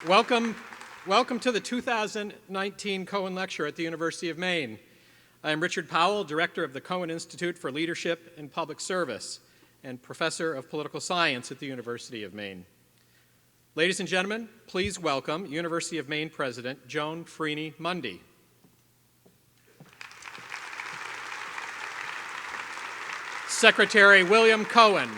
Welcome to the 2019 Cohen Lecture at the University of Maine. I am Richard Powell, Director of the Cohen Institute for Leadership and Public Service and Professor of Political Science at the University of Maine. Ladies and gentlemen, please welcome University of Maine President Joan Freeney Mundy. Secretary William Cohen.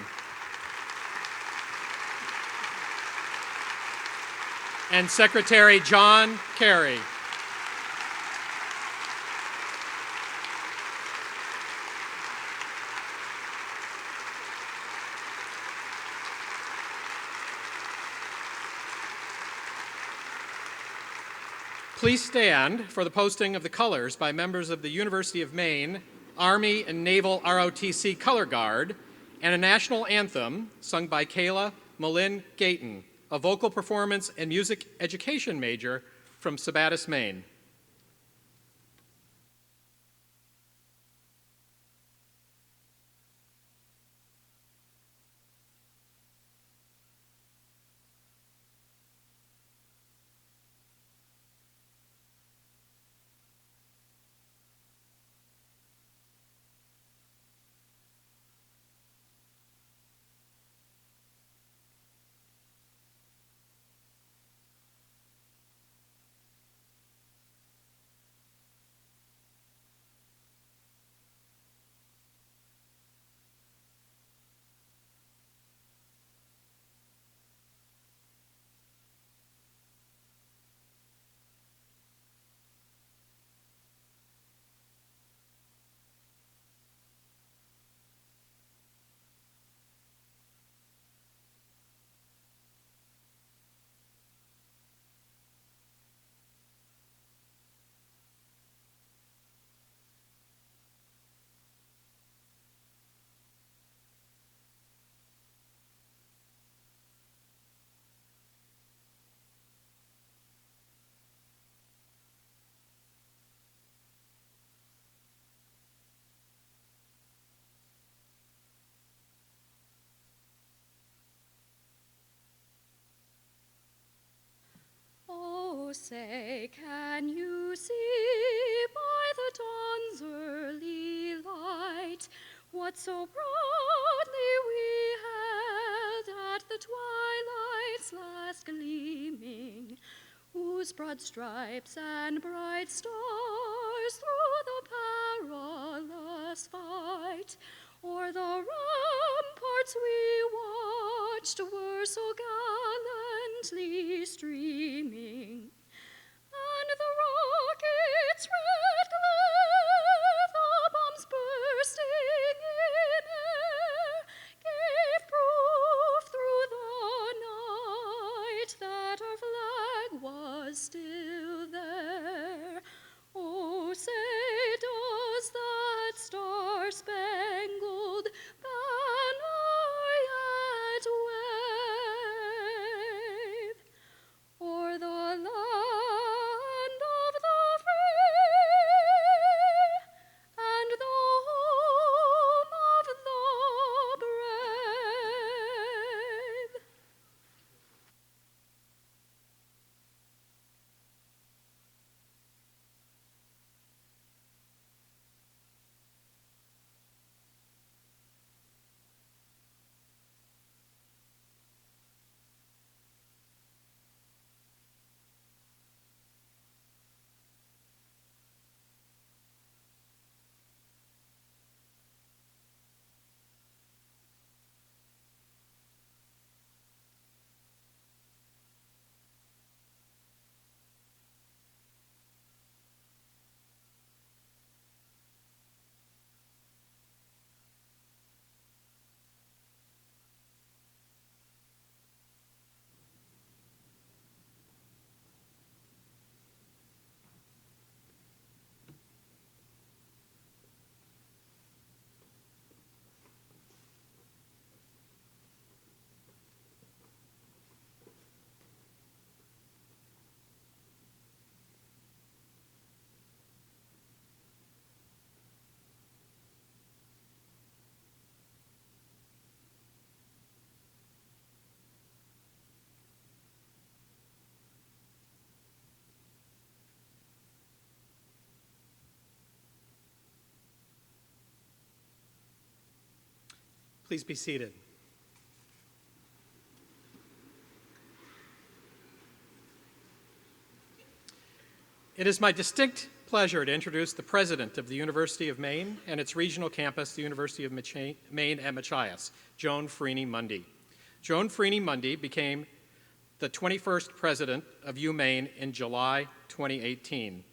And Secretary John Kerry. Please stand for the posting of the colors by members of the University of Maine Army and Naval ROTC Color Guard and a national anthem sung by Kayla Malin Gayton, a vocal performance and music education major from Sabattis, Maine. Oh, say, can you see by the dawn's early light what so proudly we held at the twilight's last gleaming, whose broad stripes and bright stars through the perilous fight o'er the ramparts we watched were so gallantly streaming, and the rockets' red glare, the bombs bursting in air, gave proof through the night that our flag was still there. Oh, say, does that star-spangled banner yet wave o'er the land of the free and the home of the brave? Please be seated. It is my distinct pleasure to introduce the president of the University of Maine and its regional campus, the University of Maine at Machias, Joan Freeney Mundy. Joan Freeney Mundy became the 21st president of U Maine in July 2018.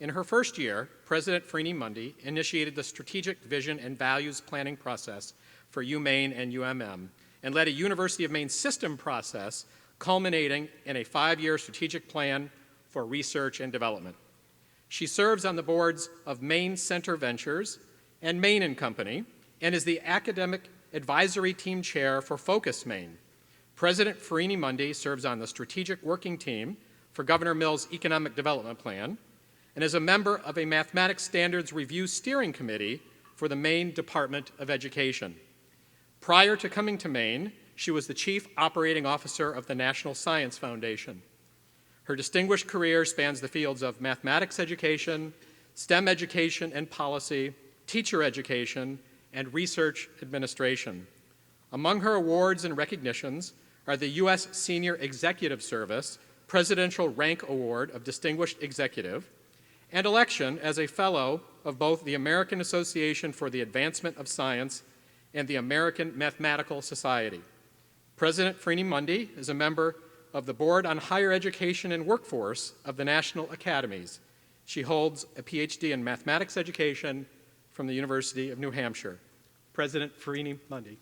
In her first year, President Freeney Mundy initiated the strategic vision and values planning process for U Maine and UMM and led a University of Maine system process culminating in a 5-year strategic plan for research and development. She serves on the boards of Maine Center Ventures and Maine & Company and is the academic advisory team chair for Focus Maine. President Freeney Mundy serves on the strategic working team for Governor Mills' economic development plan and is a member of a mathematics standards review steering committee for the Maine Department of Education. Prior to coming to Maine, she was the chief operating officer of the National Science Foundation. Her distinguished career spans the fields of mathematics education, STEM education and policy, teacher education, and research administration. Among her awards and recognitions are the U.S. Senior Executive Service Presidential Rank Award of Distinguished Executive and election as a fellow of both the American Association for the Advancement of Science and the American Mathematical Society. President Freeney Mundy is a member of the Board on Higher Education and Workforce of the National Academies. She holds a PhD in mathematics education from the University of New Hampshire. President Freeney Mundy.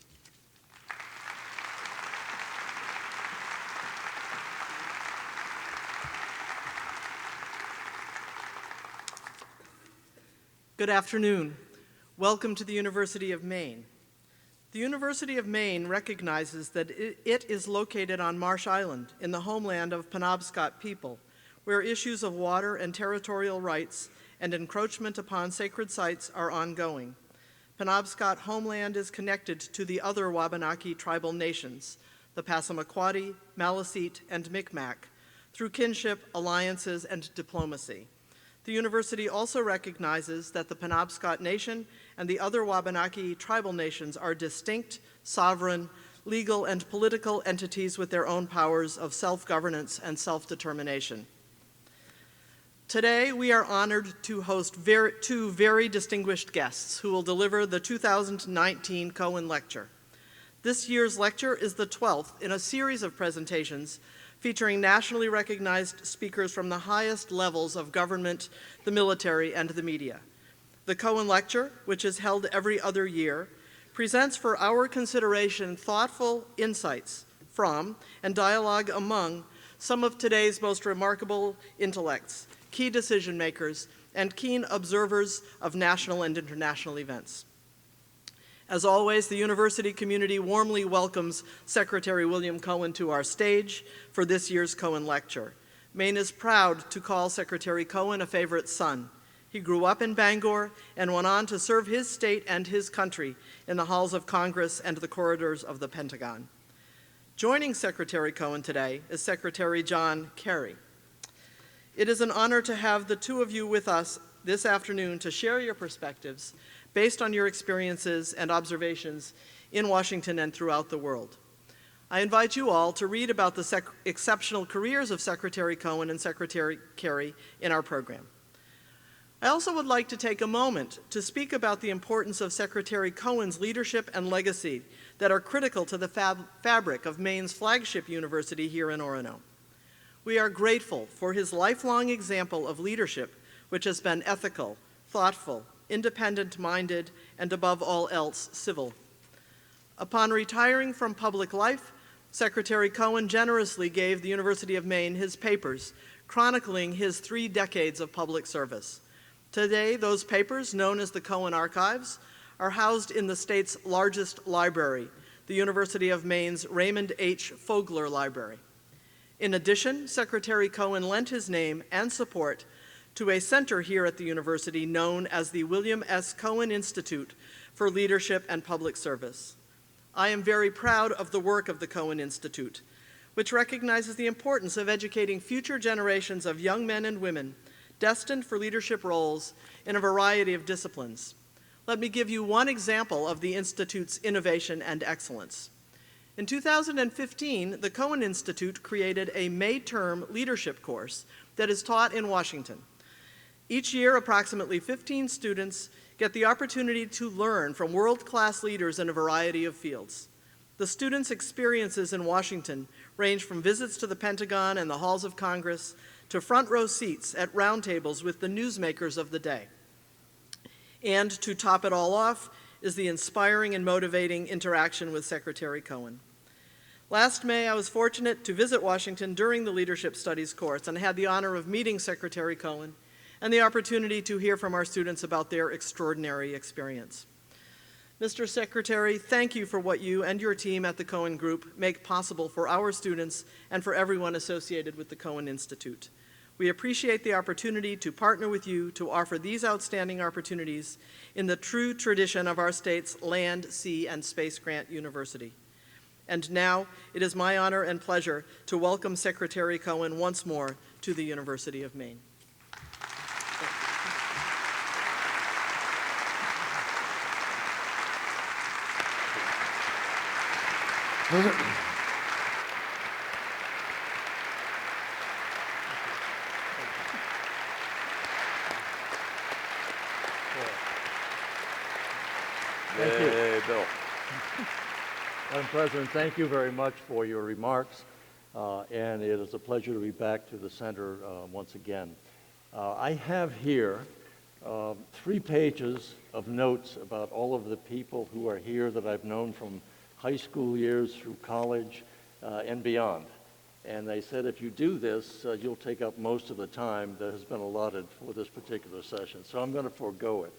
Good afternoon. Welcome to the University of Maine. The University of Maine recognizes that it is located on Marsh Island in the homeland of Penobscot people, where issues of water and territorial rights and encroachment upon sacred sites are ongoing. Penobscot homeland is connected to the other Wabanaki tribal nations, the Passamaquoddy, Maliseet, and Micmac, through kinship, alliances, and diplomacy. The university also recognizes that the Penobscot Nation and the other Wabanaki tribal nations are distinct, sovereign, legal, and political entities with their own powers of self-governance and self-determination. Today, we are honored to host two very distinguished guests who will deliver the 2019 Cohen Lecture. This year's lecture is the 12th in a series of presentations featuring nationally recognized speakers from the highest levels of government, the military, and the media. The Cohen Lecture, which is held every other year, presents for our consideration thoughtful insights from and dialogue among some of today's most remarkable intellects, key decision makers, and keen observers of national and international events. As always, the university community warmly welcomes Secretary William Cohen to our stage for this year's Cohen Lecture. Maine is proud to call Secretary Cohen a favorite son. He grew up in Bangor and went on to serve his state and his country in the halls of Congress and the corridors of the Pentagon. Joining Secretary Cohen today is Secretary John Kerry. It is an honor to have the two of you with us this afternoon to share your perspectives based on your experiences and observations in Washington and throughout the world. I invite you all to read about the exceptional careers of Secretary Cohen and Secretary Kerry in our program. I also would like to take a moment to speak about the importance of Secretary Cohen's leadership and legacy that are critical to the fabric of Maine's flagship university here in Orono. We are grateful for his lifelong example of leadership, which has been ethical, thoughtful, independent-minded, and above all else, civil. Upon retiring from public life, Secretary Cohen generously gave the University of Maine his papers, chronicling his 3 decades of public service. Today, those papers, known as the Cohen Archives, are housed in the state's largest library, the University of Maine's Raymond H. Fogler Library. In addition, Secretary Cohen lent his name and support to a center here at the university known as the William S. Cohen Institute for Leadership and Public Service. I am very proud of the work of the Cohen Institute, which recognizes the importance of educating future generations of young men and women destined for leadership roles in a variety of disciplines. Let me give you one example of the Institute's innovation and excellence. In 2015, the Cohen Institute created a May-term leadership course that is taught in Washington. Each year, approximately 15 students get the opportunity to learn from world-class leaders in a variety of fields. The students' experiences in Washington range from visits to the Pentagon and the halls of Congress to front-row seats at roundtables with the newsmakers of the day. And to top it all off is the inspiring and motivating interaction with Secretary Cohen. Last May, I was fortunate to visit Washington during the Leadership Studies course and had the honor of meeting Secretary Cohen and the opportunity to hear from our students about their extraordinary experience. Mr. Secretary, thank you for what you and your team at the Cohen Group make possible for our students and for everyone associated with the Cohen Institute. We appreciate the opportunity to partner with you to offer these outstanding opportunities in the true tradition of our state's Land, Sea, and Space Grant University. And now, it is my honor and pleasure to welcome Secretary Cohen once more to the University of Maine. Thank you. Hey, Bill. Madam President, thank you very much for your remarks, and it is a pleasure to be back to the center once again. I have here 3 pages of notes about all of the people who are here that I've known from high school years through college and beyond. And they said if you do this, you'll take up most of the time that has been allotted for this particular session. So I'm going to forego it.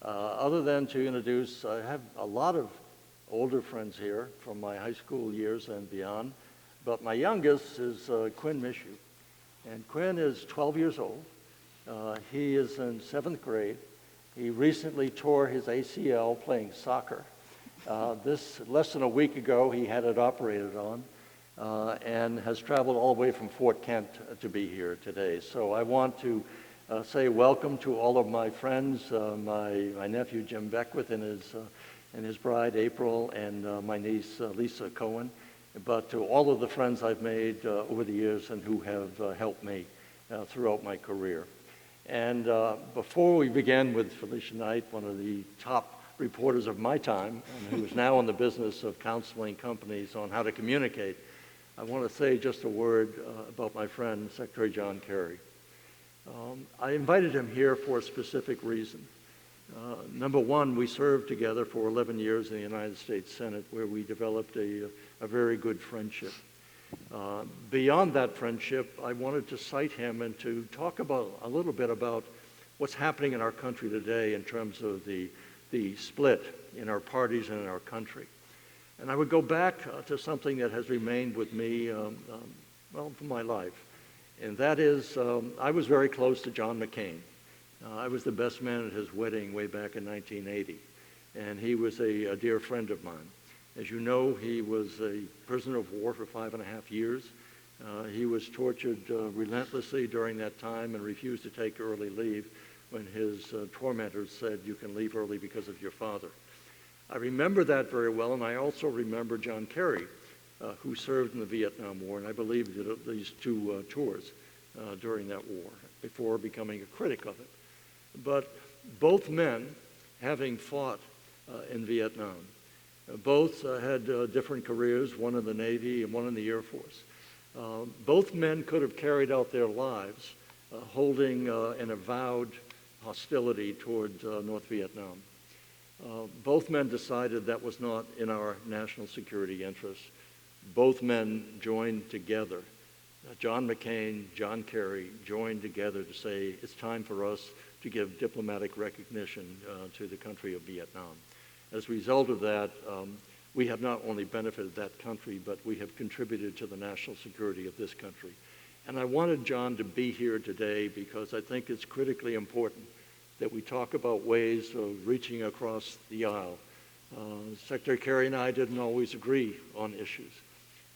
Other than to introduce, I have a lot of older friends here from my high school years and beyond, but my youngest is Quinn Mishu. And Quinn is 12 years old. He is in 7th grade. He recently tore his ACL playing soccer. This less than a week ago, he had it operated on and has traveled all the way from Fort Kent to be here today. So I want to say welcome to all of my friends, my nephew Jim Beckwith and his bride April, and my niece Lisa Cohen, but to all of the friends I've made over the years and who have helped me throughout my career. And before we begin with Felicia Knight, one of the top reporters of my time, and who is now in the business of counseling companies on how to communicate, I want to say just a word about my friend, Secretary John Kerry. I invited him here for a specific reason. Number one, we served together for 11 years in the United States Senate, where we developed a very good friendship. Beyond that friendship, I wanted to cite him and to talk about a little bit about what's happening in our country today in terms of the split in our parties and in our country. And I would go back to something that has remained with me, well, for my life. And that is, I was very close to John McCain. I was the best man at his wedding way back in 1980. And he was a dear friend of mine. As you know, he was a prisoner of war for 5.5 years. He was tortured relentlessly during that time and refused to take early leave when his tormentors said, "You can leave early because of your father." I remember that very well, and I also remember John Kerry, who served in the Vietnam War, and I believe did at least 2 tours during that war before becoming a critic of it. But both men, having fought in Vietnam, both had different careers, one in the Navy and one in the Air Force. Both men could have carried out their lives holding an avowed hostility toward North Vietnam. Both men decided that was not in our national security interests. Both men joined together. John McCain, John Kerry joined together to say it's time for us to give diplomatic recognition to the country of Vietnam. As a result of that, we have not only benefited that country, but we have contributed to the national security of this country. And I wanted John to be here today because I think it's critically important that we talk about ways of reaching across the aisle. Secretary Kerry and I didn't always agree on issues,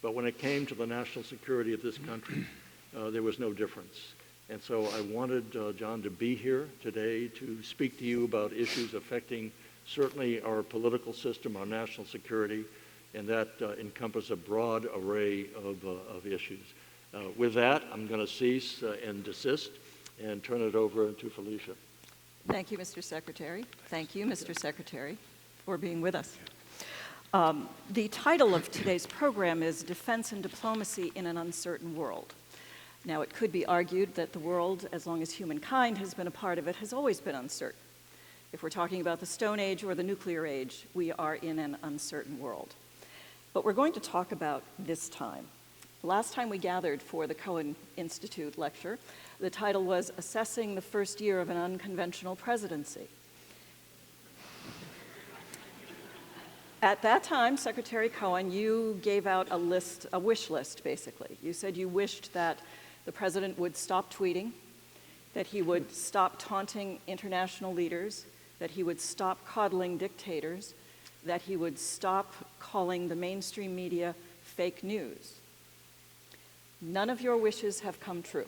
but when it came to the national security of this country, there was no difference. And so I wanted John to be here today to speak to you about issues affecting certainly our political system, our national security, and that encompass a broad array of issues. With that, I'm going to cease and desist and turn it over to Felicia. Thank you, Mr. Secretary. Thank you, Mr. Secretary, for being with us. The title of today's program is Defense and Diplomacy in an Uncertain World. Now, it could be argued that the world, as long as humankind has been a part of it, has always been uncertain. If we're talking about the Stone Age or the nuclear age, we are in an uncertain world. But we're going to talk about this time. Last time we gathered for the Cohen Institute lecture, the title was Assessing the First Year of an Unconventional Presidency. At that time, Secretary Cohen, you gave out a wish list, basically. You said you wished that the president would stop tweeting, that he would stop taunting international leaders, that he would stop coddling dictators, that he would stop calling the mainstream media fake news. None of your wishes have come true.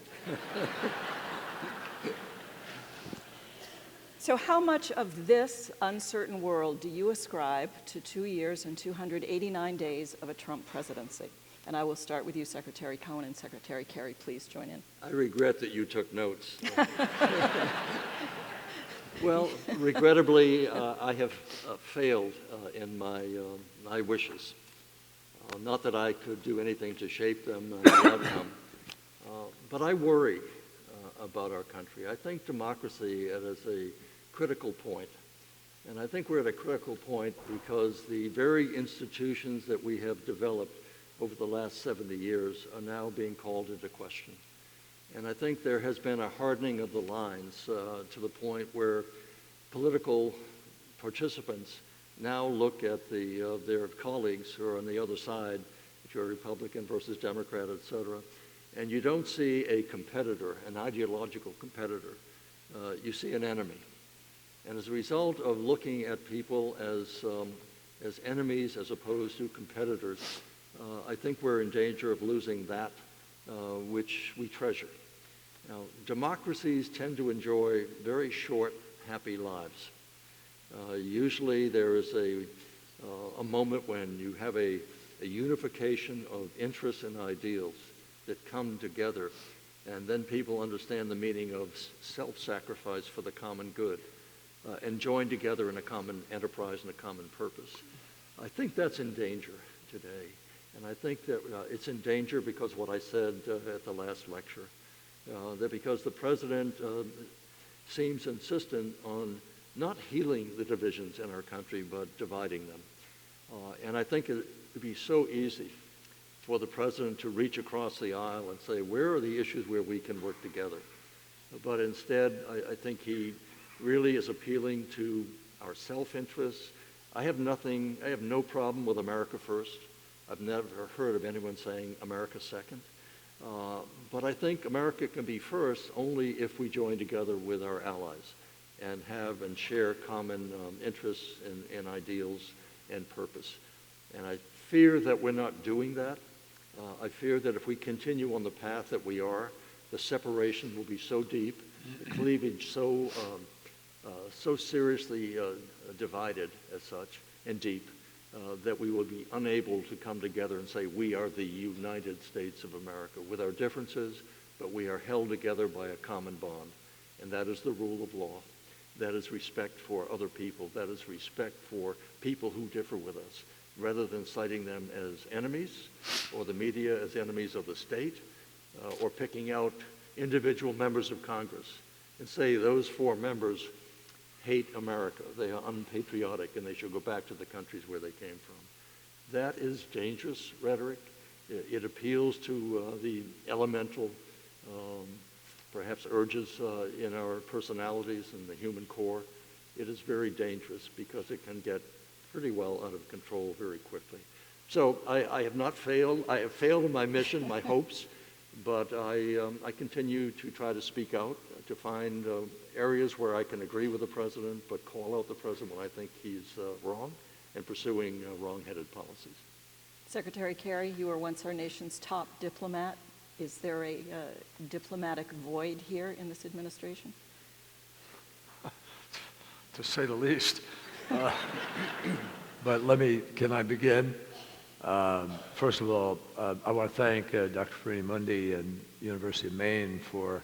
So how much of this uncertain world do you ascribe to 2 years and 289 days of a Trump presidency? And I will start with you, Secretary Cohen, and Secretary Kerry, please join in. I regret that you took notes. Well, regrettably, I have failed in my wishes. Not that I could do anything to shape them, the outcome, but I worry about our country. I think democracy is a critical point, and I think we're at a critical point because the very institutions that we have developed over the last 70 years are now being called into question. And I think there has been a hardening of the lines to the point where political participants now look at their colleagues who are on the other side, if you're Republican versus Democrat, et cetera, and you don't see a competitor, an ideological competitor. You see an enemy. And as a result of looking at people as enemies as opposed to competitors, I think we're in danger of losing that which we treasure. Now, democracies tend to enjoy very short, happy lives. Usually there is a moment when you have a unification of interests and ideals that come together, and then people understand the meaning of self-sacrifice for the common good and join together in a common enterprise and a common purpose. I think that's in danger today. And I think that it's in danger because what I said at the last lecture, that because the president seems insistent on not healing the divisions in our country, but dividing them. And I think it would be so easy for the president to reach across the aisle and say, where are the issues where we can work together? But instead, I think he really is appealing to our self-interests. I have no problem with America first. I've never heard of anyone saying America second. But I think America can be first only if we join together with our allies and have and share common interests and ideals and purpose. And I fear that we're not doing that. I fear that if we continue on the path that we are, the separation will be so deep, the cleavage so seriously divided as such and deep, that we will be unable to come together and say we are the United States of America with our differences, but we are held together by a common bond, and that is the rule of law. That is respect for other people. That is respect for people who differ with us, rather than citing them as enemies or the media as enemies of the state or picking out individual members of Congress and say those 4 members hate America, they are unpatriotic, and they should go back to the countries where they came from. That is dangerous rhetoric. It appeals to the elemental, perhaps urges in our personalities and the human core. It is very dangerous because it can get pretty well out of control very quickly. So I have not failed. I have failed in my mission, my hopes, but I continue to try to speak out, to find areas where I can agree with the president, but call out the president when I think he's wrong and pursuing wrong-headed policies. Secretary Kerry, you were once our nation's top diplomat. Is there a diplomatic void here in this administration? To say the least. But can I begin? First of all, I want to thank Dr. Farini-Mundi and University of Maine for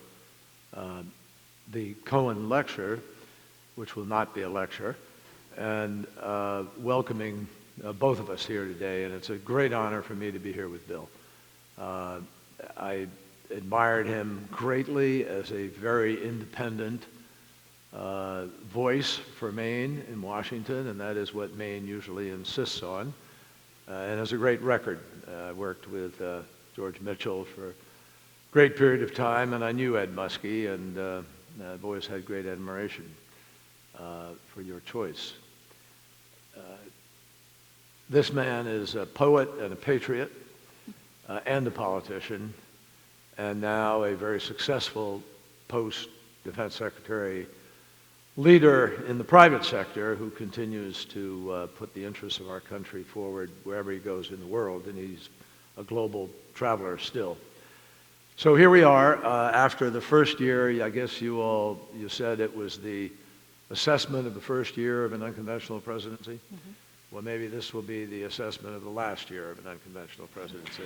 the Cohen Lecture, which will not be a lecture, and welcoming both of us here today. And it's a great honor for me to be here with Bill. I admired him greatly as a very independent voice for Maine in Washington, and that is what Maine usually insists on. And has a great record. I worked with George Mitchell for a great period of time, and I knew Ed Muskie, and I've always had great admiration for your choice. This man is a poet and a patriot and a politician, and now a very successful post-defense secretary leader in the private sector who continues to put the interests of our country forward wherever he goes in the world, and he's a global traveler still. So here we are after the first year. I guess you said it was the assessment of the first year of an unconventional presidency. Mm-hmm. Well, maybe this will be the assessment of the last year of an unconventional presidency.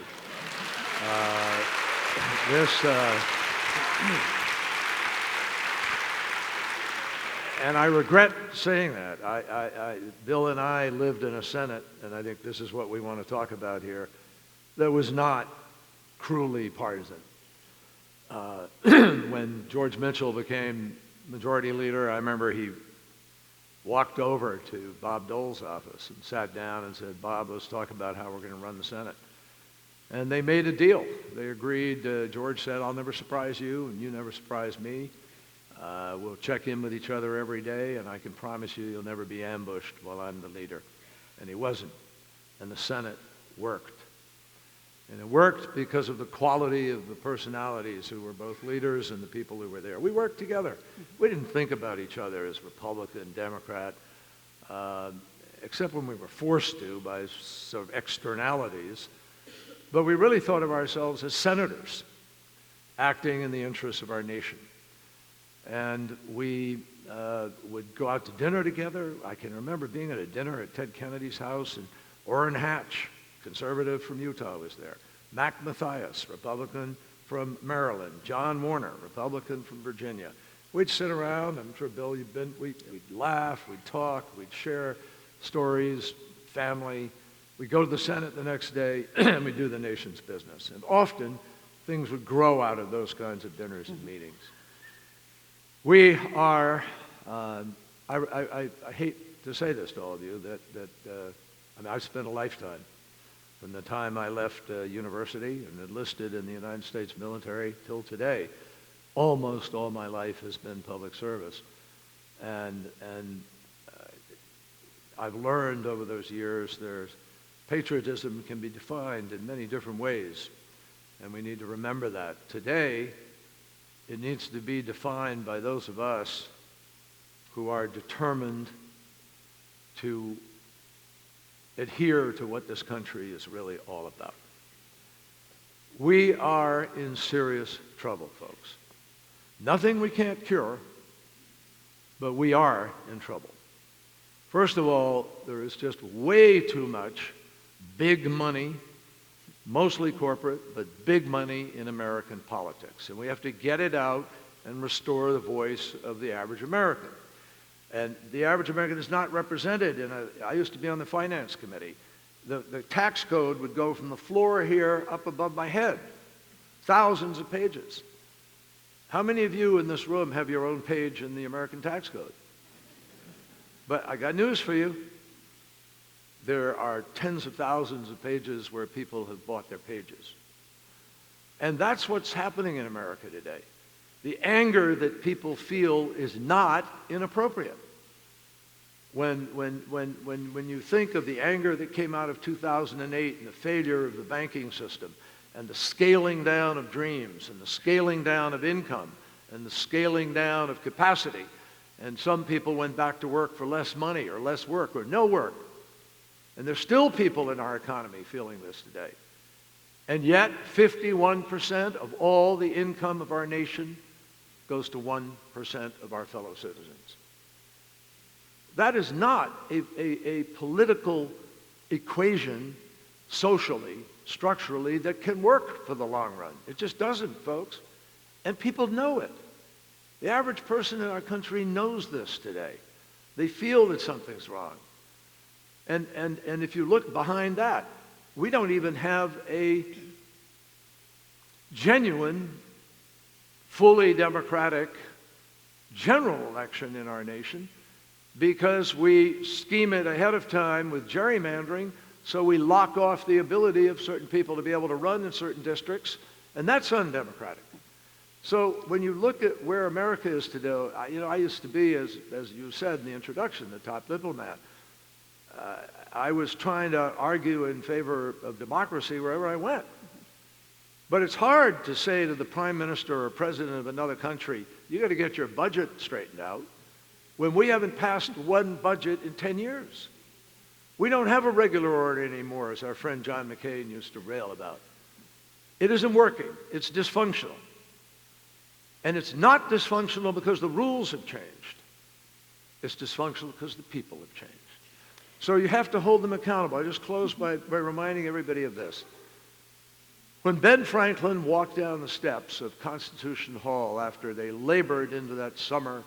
And I regret saying that. Bill and I lived in a Senate, and I think this is what we want to talk about here, that was not cruelly partisan. When George Mitchell became majority leader, I remember he walked over to Bob Dole's office and sat down and said, "Bob, let's talk about how we're going to run the Senate." And they made a deal. They agreed. George said, "I'll never surprise you, and you never surprise me. We'll check in with each other every day, and I can promise you you'll never be ambushed while I'm the leader." And he wasn't. And the Senate worked. And it worked because of the quality of the personalities who were both leaders and the people who were there. We worked together. We didn't think about each other as Republican, Democrat, except when we were forced to by sort of externalities. But we really thought of ourselves as senators acting in the interests of our nation. And we would go out to dinner together. I can remember being at a dinner at Ted Kennedy's house, and Orrin Hatch, conservative from Utah, was there. Mac Mathias, Republican from Maryland. John Warner, Republican from Virginia. We'd sit around, I'm sure, Bill, we'd laugh, we'd talk, we'd share stories, family. We'd go to the Senate the next day, and we'd do the nation's business. And often, things would grow out of those kinds of dinners and meetings. We are, I hate to say this to all of you, I've spent a lifetime from the time I left university and enlisted in the United States military till today. Almost all my life has been public service. And I've learned over those years patriotism can be defined in many different ways, and we need to remember that. Today, it needs to be defined by those of us who are determined to adhere to what this country is really all about. We are in serious trouble, folks. Nothing we can't cure, but we are in trouble. First of all, there is just way too much big money, mostly corporate, but big money in American politics. And we have to get it out and restore the voice of the average American. And the average American is not represented I used to be on the finance committee. The tax code would go from the floor here up above my head, thousands of pages. How many of you in this room have your own page in the American tax code? But I got news for you. There are tens of thousands of pages where people have bought their pages. And that's what's happening in America today. The anger that people feel is not inappropriate. When you think of the anger that came out of 2008 and the failure of the banking system and the scaling down of dreams and the scaling down of income and the scaling down of capacity, and some people went back to work for less money or less work or no work, and there's still people in our economy feeling this today. And yet, 51% of all the income of our nation goes to 1% of our fellow citizens. That is not a political equation socially, structurally, that can work for the long run. It just doesn't, folks. And people know it. The average person in our country knows this today. They feel that something's wrong. And if you look behind that, we don't even have a genuine, fully democratic general election in our nation because we scheme it ahead of time with gerrymandering, so we lock off the ability of certain people to be able to run in certain districts, and that's undemocratic. So when you look at where America is today, I used to be, as you said in the introduction, the top diplomat. I was trying to argue in favor of democracy wherever I went. But it's hard to say to the prime minister or president of another country, you got to get your budget straightened out, when we haven't passed one budget in 10 years. We don't have a regular order anymore, as our friend John McCain used to rail about. It isn't working. It's dysfunctional. And it's not dysfunctional because the rules have changed. It's dysfunctional because the people have changed. So you have to hold them accountable. I just close by reminding everybody of this. When Ben Franklin walked down the steps of Constitution Hall after they labored into that summer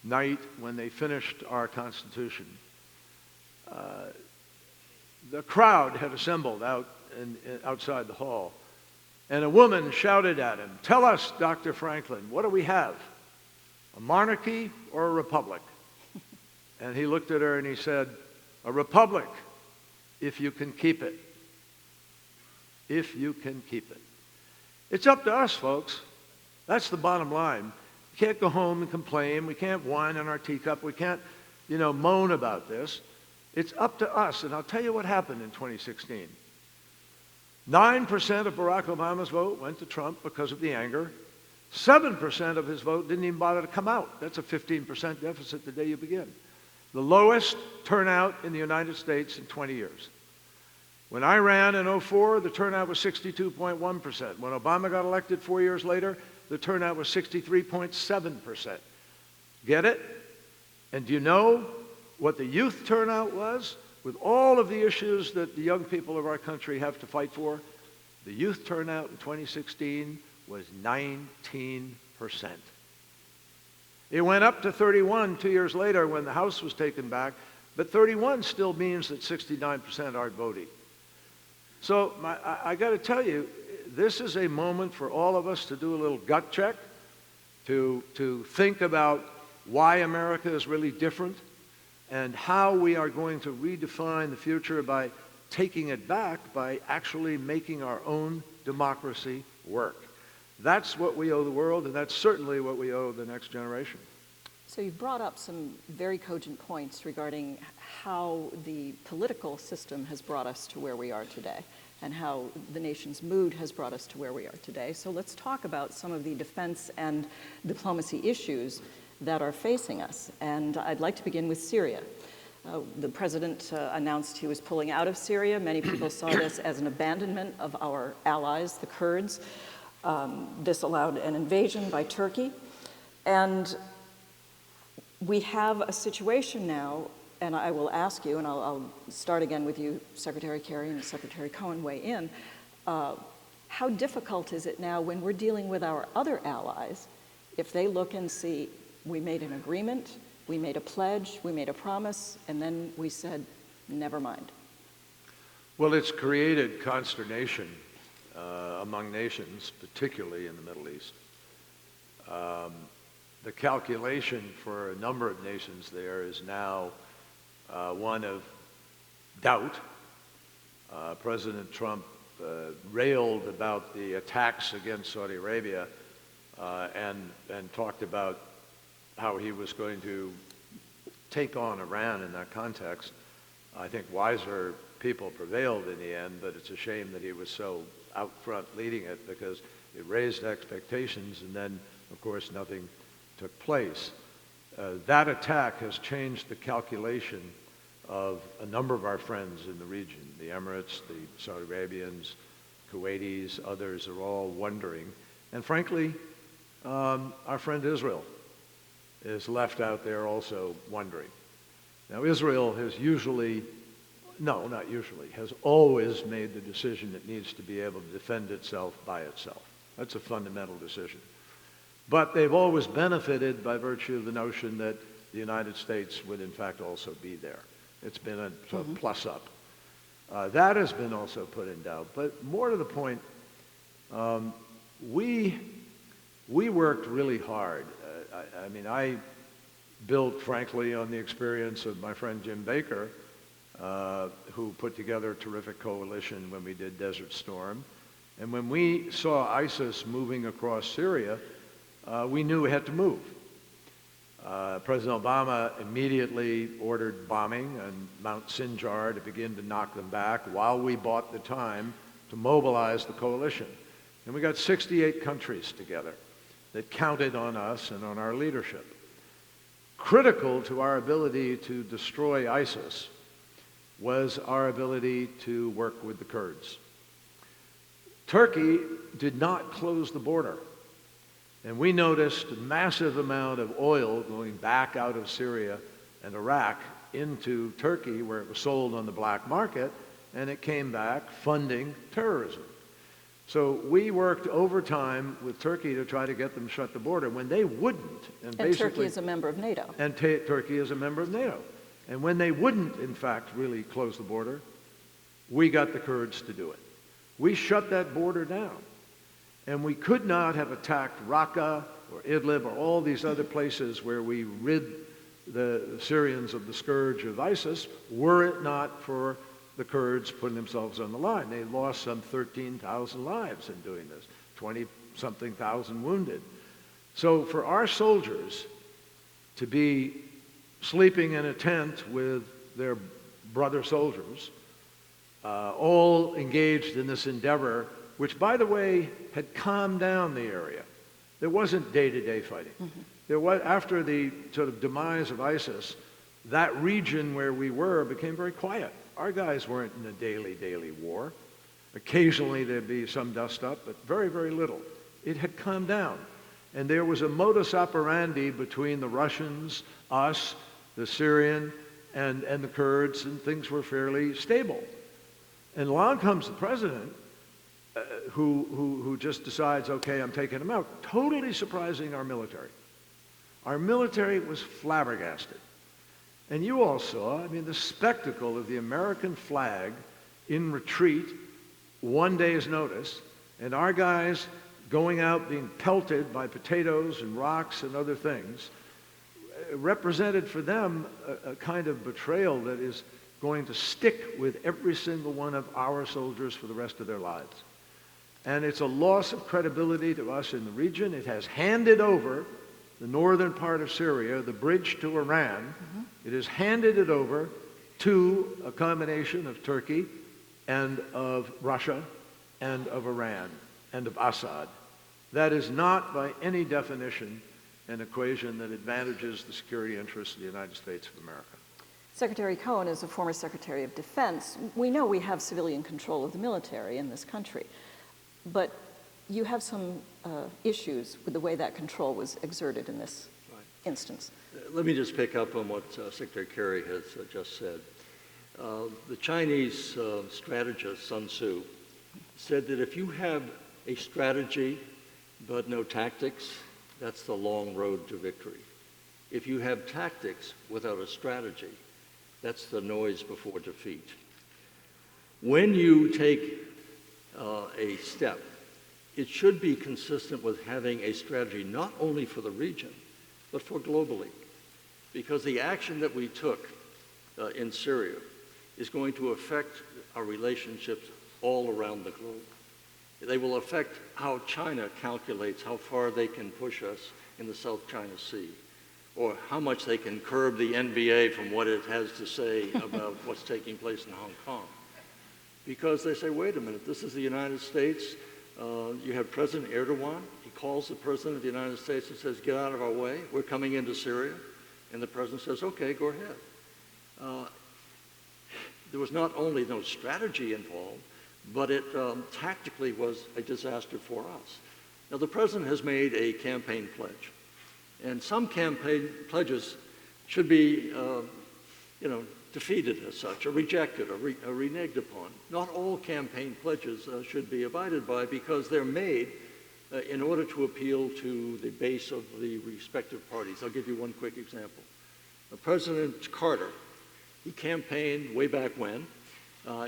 night when they finished our Constitution, the crowd had assembled outside the hall. And a woman shouted at him, "Tell us, Dr. Franklin, what do we have? A monarchy or a republic?" And he looked at her and he said, "A republic, if you can keep it. If you can keep it." It's up to us, folks. That's the bottom line. We can't go home and complain. We can't whine on our teacup. We can't, moan about this. It's up to us. And I'll tell you what happened in 2016. 9% of Barack Obama's vote went to Trump because of the anger. 7% of his vote didn't even bother to come out. That's a 15% deficit the day you begin. The lowest turnout in the United States in 20 years. When I ran in 2004, the turnout was 62.1%. When Obama got elected 4 years later, the turnout was 63.7%. Get it? And do you know what the youth turnout was? With all of the issues that the young people of our country have to fight for, the youth turnout in 2016 was 19%. It went up to 31 2 years later when the House was taken back, but 31 still means that 69% aren't voting. So I got to tell you, this is a moment for all of us to do a little gut check, to think about why America is really different, and how we are going to redefine the future by taking it back, by actually making our own democracy work. That's what we owe the world, and that's certainly what we owe the next generation. So you've brought up some very cogent points regarding how the political system has brought us to where we are today, and how the nation's mood has brought us to where we are today. So let's talk about some of the defense and diplomacy issues that are facing us. And I'd like to begin with Syria. The president announced he was pulling out of Syria. Many people saw this as an abandonment of our allies, the Kurds. This allowed an invasion by Turkey. And we have a situation now, and I will ask you, and I'll start again with you, Secretary Kerry, and Secretary Cohen weigh in. How difficult is it now when we're dealing with our other allies, if they look and see, we made an agreement, we made a pledge, we made a promise, and then we said, never mind? Well, it's created consternation among nations, particularly in the Middle East. The calculation for a number of nations there is now one of doubt. President Trump railed about the attacks against Saudi Arabia and talked about how he was going to take on Iran in that context. I think wiser people prevailed in the end, but it's a shame that he was so out front leading it, because it raised expectations, and then, of course, nothing took place. That attack has changed the calculation of a number of our friends in the region, the Emirates, the Saudi Arabians, Kuwaitis, others are all wondering. And frankly, our friend Israel is left out there also wondering. Now, Israel has has always made the decision it needs to be able to defend itself by itself. That's a fundamental decision. But they've always benefited by virtue of the notion that the United States would in fact also be there. It's been a sort of plus up. That has been also put in doubt. But more to the point, we worked really hard. I built, frankly, on the experience of my friend Jim Baker, who put together a terrific coalition when we did Desert Storm. And when we saw ISIS moving across Syria, we knew we had to move. President Obama immediately ordered bombing on Mount Sinjar to begin to knock them back while we bought the time to mobilize the coalition. And we got 68 countries together that counted on us and on our leadership. Critical to our ability to destroy ISIS was our ability to work with the Kurds. Turkey did not close the border. And we noticed a massive amount of oil going back out of Syria and Iraq into Turkey, where it was sold on the black market, and it came back funding terrorism. So we worked overtime with Turkey to try to get them to shut the border when they wouldn't. And Turkey is a member of NATO. And Turkey is a member of NATO. And when they wouldn't, in fact, really close the border, we got the Kurds to do it. We shut that border down. And we could not have attacked Raqqa or Idlib or all these other places where we rid the Syrians of the scourge of ISIS were it not for the Kurds putting themselves on the line. They lost some 13,000 lives in doing this, 20-something thousand wounded. So for our soldiers to be sleeping in a tent with their brother soldiers, all engaged in this endeavor, which, by the way, had calmed down the area. There wasn't day-to-day fighting. There was, after the sort of demise of ISIS, that region where we were became very quiet. Our guys weren't in a daily war. Occasionally there'd be some dust up, but very, very little. It had calmed down. And there was a modus operandi between the Russians, us, the Syrian, and the Kurds, and things were fairly stable. And along comes the president, who just decides, okay, I'm taking him out, totally surprising our military. Our military was flabbergasted. And you all saw, the spectacle of the American flag in retreat, one day's notice, and our guys going out being pelted by potatoes and rocks and other things, represented for them a kind of betrayal that is going to stick with every single one of our soldiers for the rest of their lives. And it's a loss of credibility to us in the region. It has handed over the northern part of Syria, the bridge to Iran. It has handed it over to a combination of Turkey and of Russia and of Iran and of Assad. That is not by any definition an equation that advantages the security interests of the United States of America. Secretary Cohen is a former Secretary of Defense. We know we have civilian control of the military in this country, but you have some issues with the way that control was exerted in this instance. Let me just pick up on what Secretary Kerry has just said. The Chinese strategist Sun Tzu said that if you have a strategy but no tactics, that's the long road to victory. If you have tactics without a strategy, that's the noise before defeat. When you take a step, it should be consistent with having a strategy not only for the region, but for globally. Because the action that we took in Syria is going to affect our relationships all around the globe. They will affect how China calculates how far they can push us in the South China Sea, or how much they can curb the NBA from what it has to say about what's taking place in Hong Kong. Because they say, wait a minute, this is the United States. You have President Erdogan. He calls the President of the United States and says, get out of our way. We're coming into Syria. And the President says, okay, go ahead. There was not only no strategy involved, but it tactically was a disaster for us. Now, the president has made a campaign pledge, and some campaign pledges should be, defeated as such, or rejected, or reneged upon. Not all campaign pledges should be abided by because they're made in order to appeal to the base of the respective parties. I'll give you one quick example. President Carter, he campaigned way back when,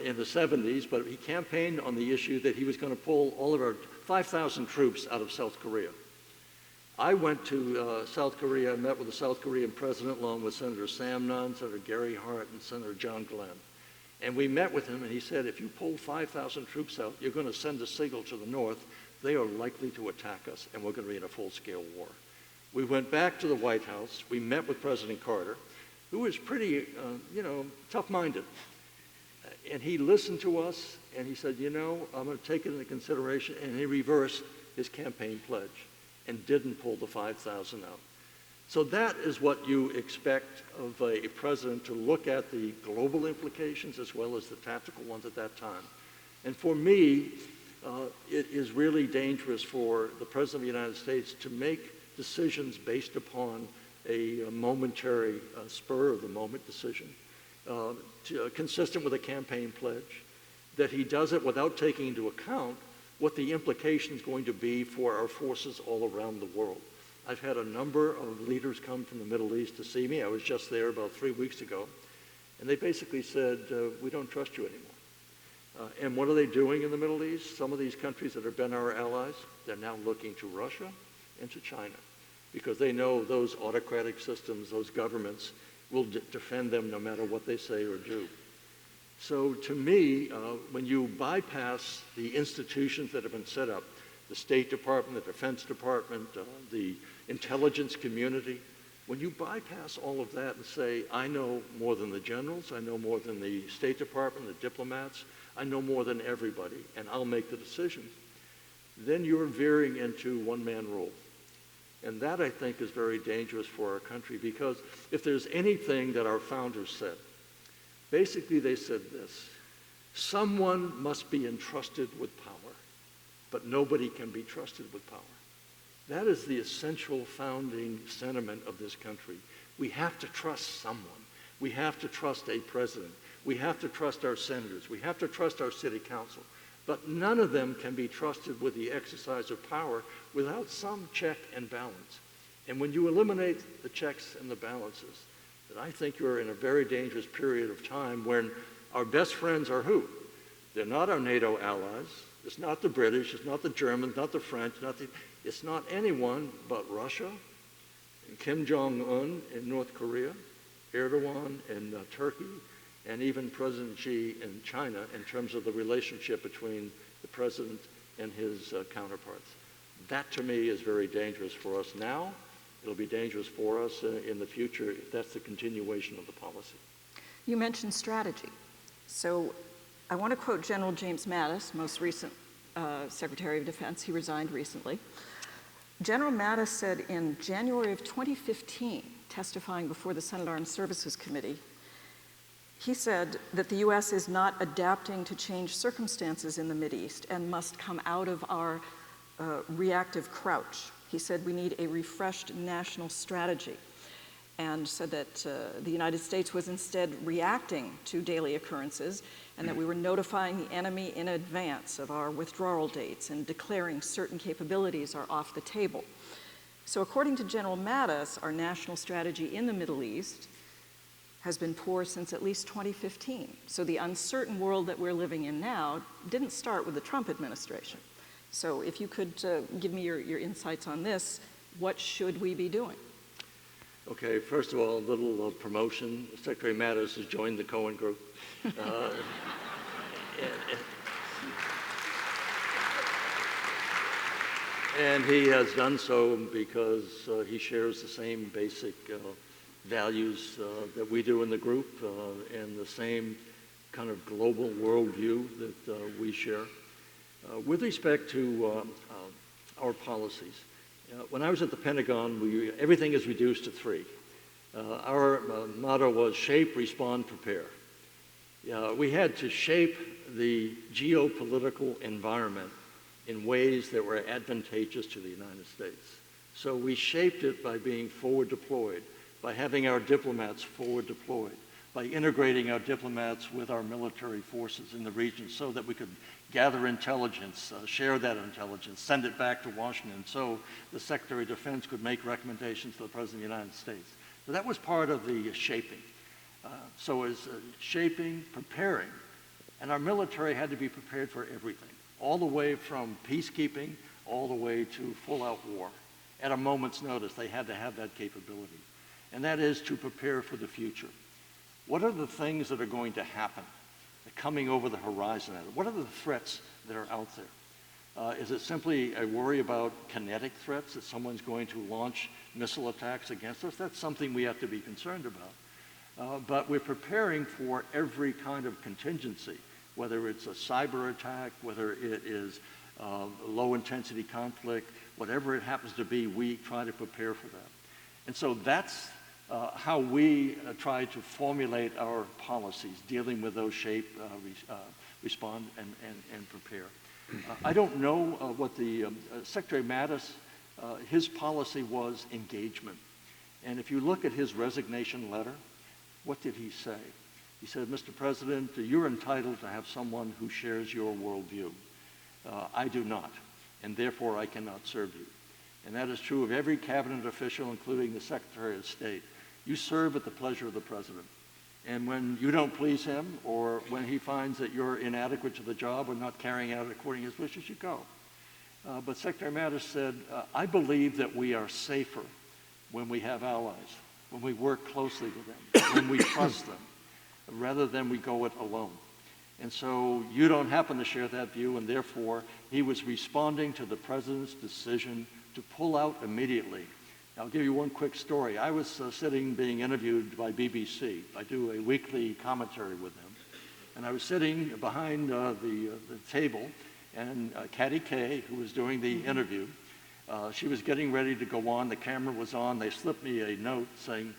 in the 70s, but he campaigned on the issue that he was going to pull all of our 5,000 troops out of South Korea. I went to South Korea and met with the South Korean president along with Senator Sam Nunn, Senator Gary Hart, and Senator John Glenn. And we met with him, and he said, if you pull 5,000 troops out, you're going to send a signal to the north. They are likely to attack us, and we're going to be in a full-scale war. We went back to the White House. We met with President Carter, who was pretty, tough-minded. And he listened to us, and he said, I'm going to take it into consideration, and he reversed his campaign pledge and didn't pull the 5,000 out. So that is what you expect of a president, to look at the global implications as well as the tactical ones at that time. And for me, it is really dangerous for the President of the United States to make decisions based upon a momentary spur-of-the-moment decision, consistent with a campaign pledge, that he does it without taking into account what the implication is going to be for our forces all around the world. I've had a number of leaders come from the Middle East to see me. I was just there about 3 weeks ago, and they basically said, we don't trust you anymore. And what are they doing in the Middle East? Some of these countries that have been our allies, they're now looking to Russia and to China, because they know those autocratic systems, those governments, will defend them no matter what they say or do. So to me, when you bypass the institutions that have been set up, the State Department, the Defense Department, the intelligence community, when you bypass all of that and say, I know more than the generals, I know more than the State Department, the diplomats, I know more than everybody, and I'll make the decisions, then you're veering into one-man rule. And that, I think, is very dangerous for our country, because if there's anything that our founders said, basically they said this: someone must be entrusted with power, but nobody can be trusted with power. That is the essential founding sentiment of this country. We have to trust someone. We have to trust a president. We have to trust our senators. We have to trust our city council. But none of them can be trusted with the exercise of power without some check and balance. And when you eliminate the checks and the balances, then I think you're in a very dangerous period of time when our best friends are who? They're not our NATO allies. It's not the British. It's not the Germans, not the French. It's not anyone but Russia and Kim Jong-un in North Korea, Erdogan in Turkey, and even President Xi in China, in terms of the relationship between the president and his counterparts. That, to me, is very dangerous for us now. It'll be dangerous for us in the future if that's the continuation of the policy. You mentioned strategy. So I want to quote General James Mattis, most recent Secretary of Defense. He resigned recently. General Mattis said in January of 2015, testifying before the Senate Armed Services Committee, he said that the U.S. is not adapting to changed circumstances in the Mideast and must come out of our reactive crouch. He said we need a refreshed national strategy, and said that the United States was instead reacting to daily occurrences, and that we were notifying the enemy in advance of our withdrawal dates and declaring certain capabilities are off the table. So according to General Mattis, our national strategy in the Middle East has been poor since at least 2015. So the uncertain world that we're living in now didn't start with the Trump administration. So if you could give me your insights on this, what should we be doing? Okay, first of all, a little promotion. Secretary Mattis has joined the Cohen Group. And he has done so because he shares the same basic values that we do in the group, and the same kind of global worldview that we share. With respect to our policies, when I was at the Pentagon, everything is reduced to three. Our motto was shape, respond, prepare. We had to shape the geopolitical environment in ways that were advantageous to the United States. So we shaped it by being forward deployed, by having our diplomats forward deployed, by integrating our diplomats with our military forces in the region so that we could gather intelligence, share that intelligence, send it back to Washington so the Secretary of Defense could make recommendations to the President of the United States. So that was part of the shaping. So it was shaping, preparing, and our military had to be prepared for everything, all the way from peacekeeping all the way to full-out war. At a moment's notice, they had to have that capability, and that is to prepare for the future. What are the things that are going to happen, coming over the horizon? What are the threats that are out there? Is it simply a worry about kinetic threats, that someone's going to launch missile attacks against us? That's something we have to be concerned about. But we're preparing for every kind of contingency, whether it's a cyber attack, whether it is low-intensity conflict, whatever it happens to be, we try to prepare for that. And so that's how we try to formulate our policies, dealing with those shape, respond, and prepare. I don't know what the Secretary Mattis, his policy was engagement. And if you look at his resignation letter, what did he say? He said, Mr. President, you're entitled to have someone who shares your worldview. I do not, and therefore I cannot serve you. And that is true of every cabinet official, including the Secretary of State. You serve at the pleasure of the President. And when you don't please him, or when he finds that you're inadequate to the job or not carrying out according to his wishes, you go. But Secretary Mattis said, I believe that we are safer when we have allies, when we work closely with them, when we trust them, rather than we go it alone. And so you don't happen to share that view, and therefore he was responding to the President's decision to pull out immediately. I'll give you one quick story. I was sitting being interviewed by BBC. I do a weekly commentary with them. And I was sitting behind the table, and Katty Kay, who was doing the interview, she was getting ready to go on. The camera was on. They slipped me a note saying,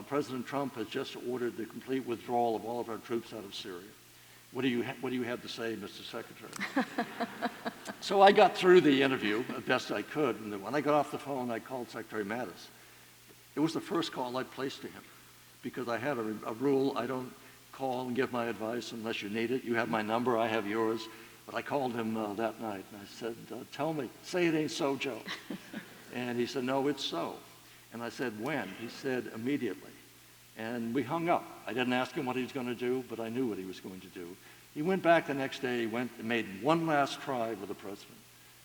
President Trump has just ordered the complete withdrawal of all of our troops out of Syria. What do you have to say, Mr. Secretary? So I got through the interview as best I could, and when I got off the phone, I called Secretary Mattis. It was the first call I'd placed to him, because I had a rule: I don't call and give my advice unless you need it. You have my number, I have yours. But I called him that night, and I said, tell me, say it ain't so, Joe. And he said, no, it's so. And I said, when? He said, immediately. And we hung up. I didn't ask him what he was going to do, but I knew what he was going to do. He went back the next day. He went and made one last try with the President.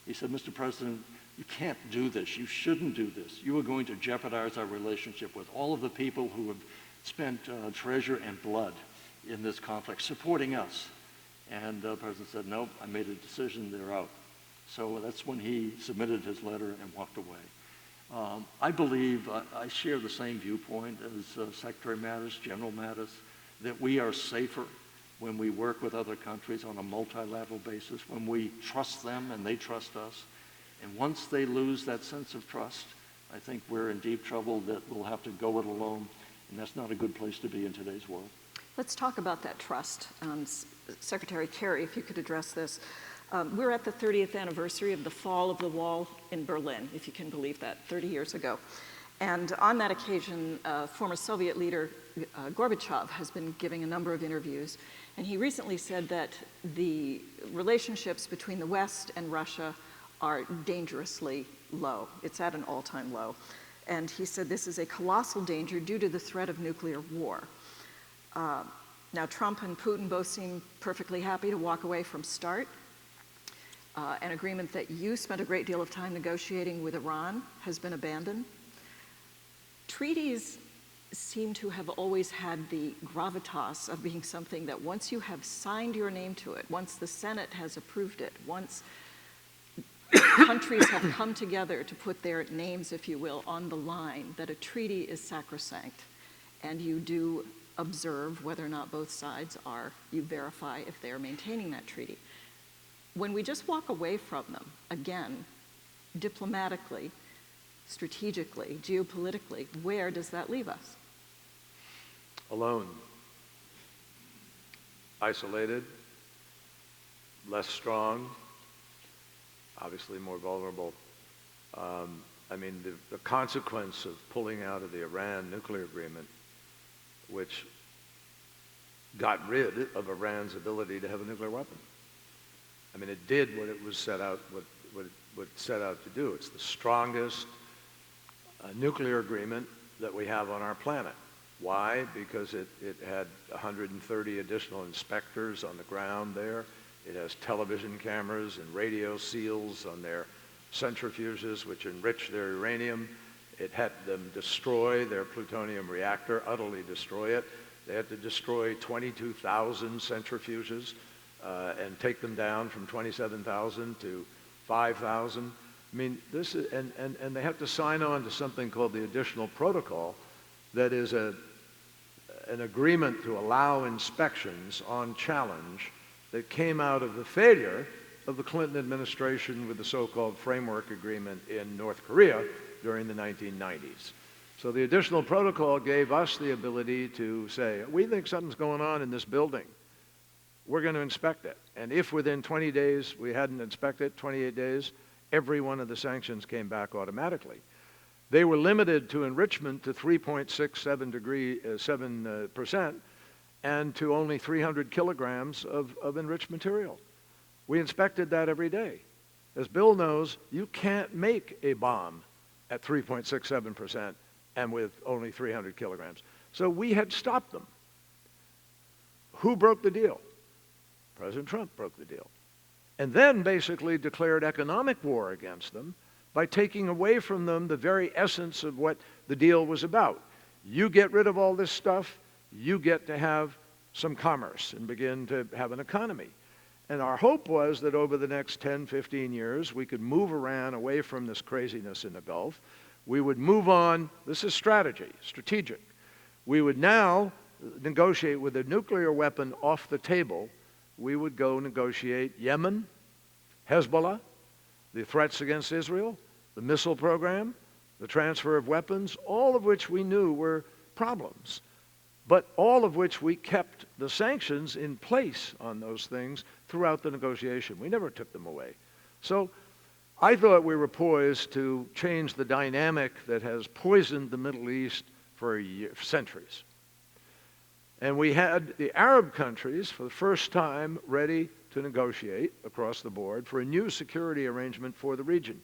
He said, Mr. President, you can't do this. You shouldn't do this. You are going to jeopardize our relationship with all of the people who have spent treasure and blood in this conflict, supporting us. And the President said, no, I made a decision, they're out. So that's when he submitted his letter and walked away. I believe I share the same viewpoint as Secretary Mattis, General Mattis, that we are safer when we work with other countries on a multilateral basis, when we trust them and they trust us. And once they lose that sense of trust, I think we're in deep trouble, that we'll have to go it alone, and that's not a good place to be in today's world. Let's talk about that trust. Secretary Kerry, if you could address this. We're at the 30th anniversary of the fall of the wall in Berlin, if you can believe that, 30 years ago. And on that occasion, former Soviet leader Gorbachev has been giving a number of interviews, and he recently said that the relationships between the West and Russia are dangerously low. It's at an all-time low. And he said this is a colossal danger due to the threat of nuclear war. Now, Trump and Putin both seem perfectly happy to walk away from START, an agreement that you spent a great deal of time negotiating with Iran has been abandoned. Treaties seem to have always had the gravitas of being something that once you have signed your name to it, once the Senate has approved it, once countries have come together to put their names, if you will, on the line, that a treaty is sacrosanct, and you do observe whether or not both sides are, you verify if they are maintaining that treaty. When we just walk away from them, again, diplomatically, strategically, geopolitically, where does that leave us? Alone. isolated, less strong, obviously more vulnerable. I mean, the consequence of pulling out of the Iran nuclear agreement, which got rid of Iran's ability to have a nuclear weapon. I mean, it did what it was set out, what it set out to do. It's the strongest nuclear agreement that we have on our planet. Why? Because it had 130 additional inspectors on the ground there. It has television cameras and radio seals on their centrifuges, which enrich their uranium. It had them destroy their plutonium reactor, utterly destroy it. They had to destroy 22,000 centrifuges and take them down from 27,000 to 5,000. I mean, this is, and they have to sign on to something called the Additional Protocol, that is an agreement to allow inspections on challenge that came out of the failure of the Clinton administration with the so-called Framework Agreement in North Korea during the 1990s. So the Additional Protocol gave us the ability to say, we think something's going on in this building. We're going to inspect it. And if within 20 days we hadn't inspected, 28 days, every one of the sanctions came back automatically. They were limited to enrichment to 3.67% and to only 300 kilograms of enriched material. We inspected that every day. As Bill knows, you can't make a bomb at 3.67% and with only 300 kilograms. So we had stopped them. Who broke the deal? President Trump broke the deal. And then basically declared economic war against them by taking away from them the very essence of what the deal was about. You get rid of all this stuff, you get to have some commerce and begin to have an economy. And our hope was that over the next 10, 15 years, we could move Iran away from this craziness in the Gulf. We would move on, this is strategy, strategic. We would now negotiate with a nuclear weapon off the table. We would go negotiate Yemen, Hezbollah, the threats against Israel, the missile program, the transfer of weapons, all of which we knew were problems, but all of which we kept the sanctions in place on those things throughout the negotiation. We never took them away. So I thought we were poised to change the dynamic that has poisoned the Middle East for centuries. And we had the Arab countries, for the first time, ready to negotiate across the board for a new security arrangement for the region.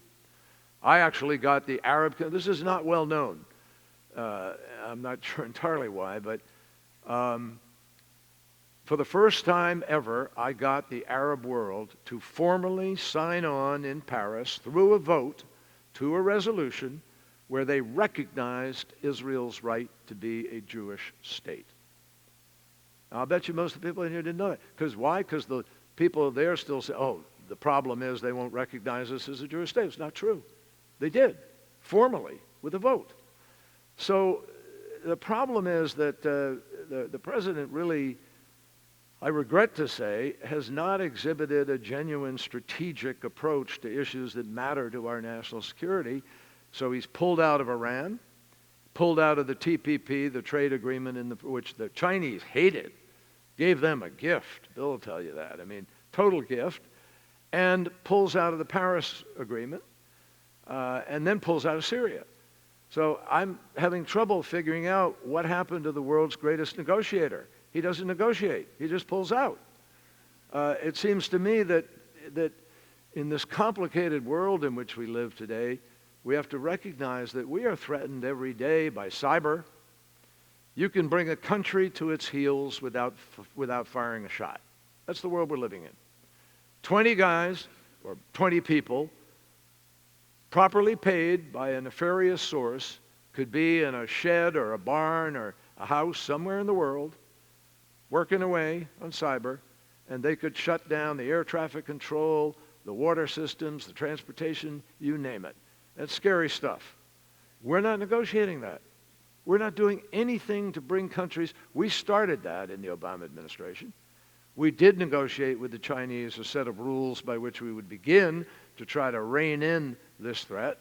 I actually got the Arab, this is not well known. I'm not sure entirely why, but for the first time ever, I got the Arab world to formally sign on in Paris through a vote to a resolution where they recognized Israel's right to be a Jewish state. Now, I'll bet you most of the people in here didn't know that. Because why? Because the people there still say, oh, the problem is they won't recognize us as a Jewish state. It's not true. They did, formally, with a vote. So the problem is that the president really, I regret to say, has not exhibited a genuine strategic approach to issues that matter to our national security. So he's pulled out of Iran, pulled out of the TPP, the trade agreement in which the Chinese hated, gave them a gift. Bill will tell you that. I mean, total gift. And pulls out of the Paris agreement, and then pulls out of Syria. So I'm having trouble figuring out what happened to the world's greatest negotiator. He doesn't negotiate. He just pulls out. It seems to me that in this complicated world in which we live today, we have to recognize that we are threatened every day by cyber. You can bring a country to its heels without firing a shot. That's the world we're living in. 20 guys or 20 people properly paid by a nefarious source, could be in a shed or a barn or a house somewhere in the world, working away on cyber, and they could shut down the air traffic control, the water systems, the transportation, you name it. That's scary stuff. We're not negotiating that. We're not doing anything to bring countries. We started that in the Obama administration. We did negotiate with the Chinese a set of rules by which we would begin to try to rein in this threat.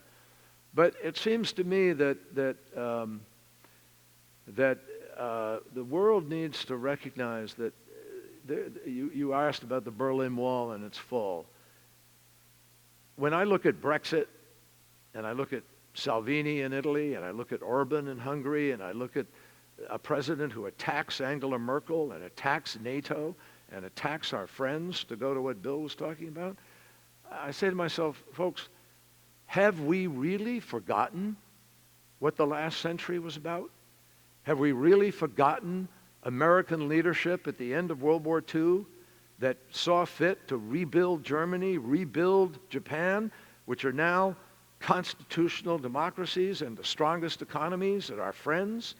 But it seems to me that the world needs to recognize that you asked about the Berlin Wall and its fall. When I look at Brexit, and I look at Salvini in Italy, and I look at Orban in Hungary, and I look at a president who attacks Angela Merkel and attacks NATO and attacks our friends, to go to what Bill was talking about, I say to myself, folks, have we really forgotten what the last century was about? Have we really forgotten American leadership at the end of World War II that saw fit to rebuild Germany, rebuild Japan, which are now constitutional democracies and the strongest economies that are our friends?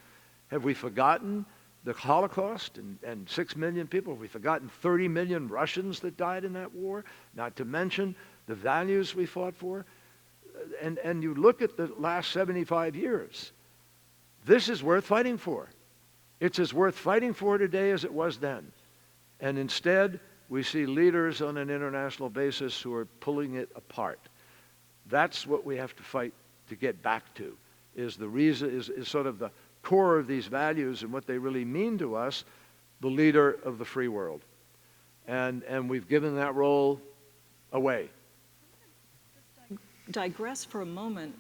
Have we forgotten the Holocaust and 6 million people? Have we forgotten 30 million Russians that died in that war? Not to mention the values we fought for. And you look at the last 75 years, this is worth fighting for. It's as worth fighting for today as it was then. And instead, we see leaders on an international basis who are pulling it apart. That's what we have to fight to get back to, is the reason, is sort of the core of these values and what they really mean to us, the leader of the free world. And we've given that role away. Digress for a moment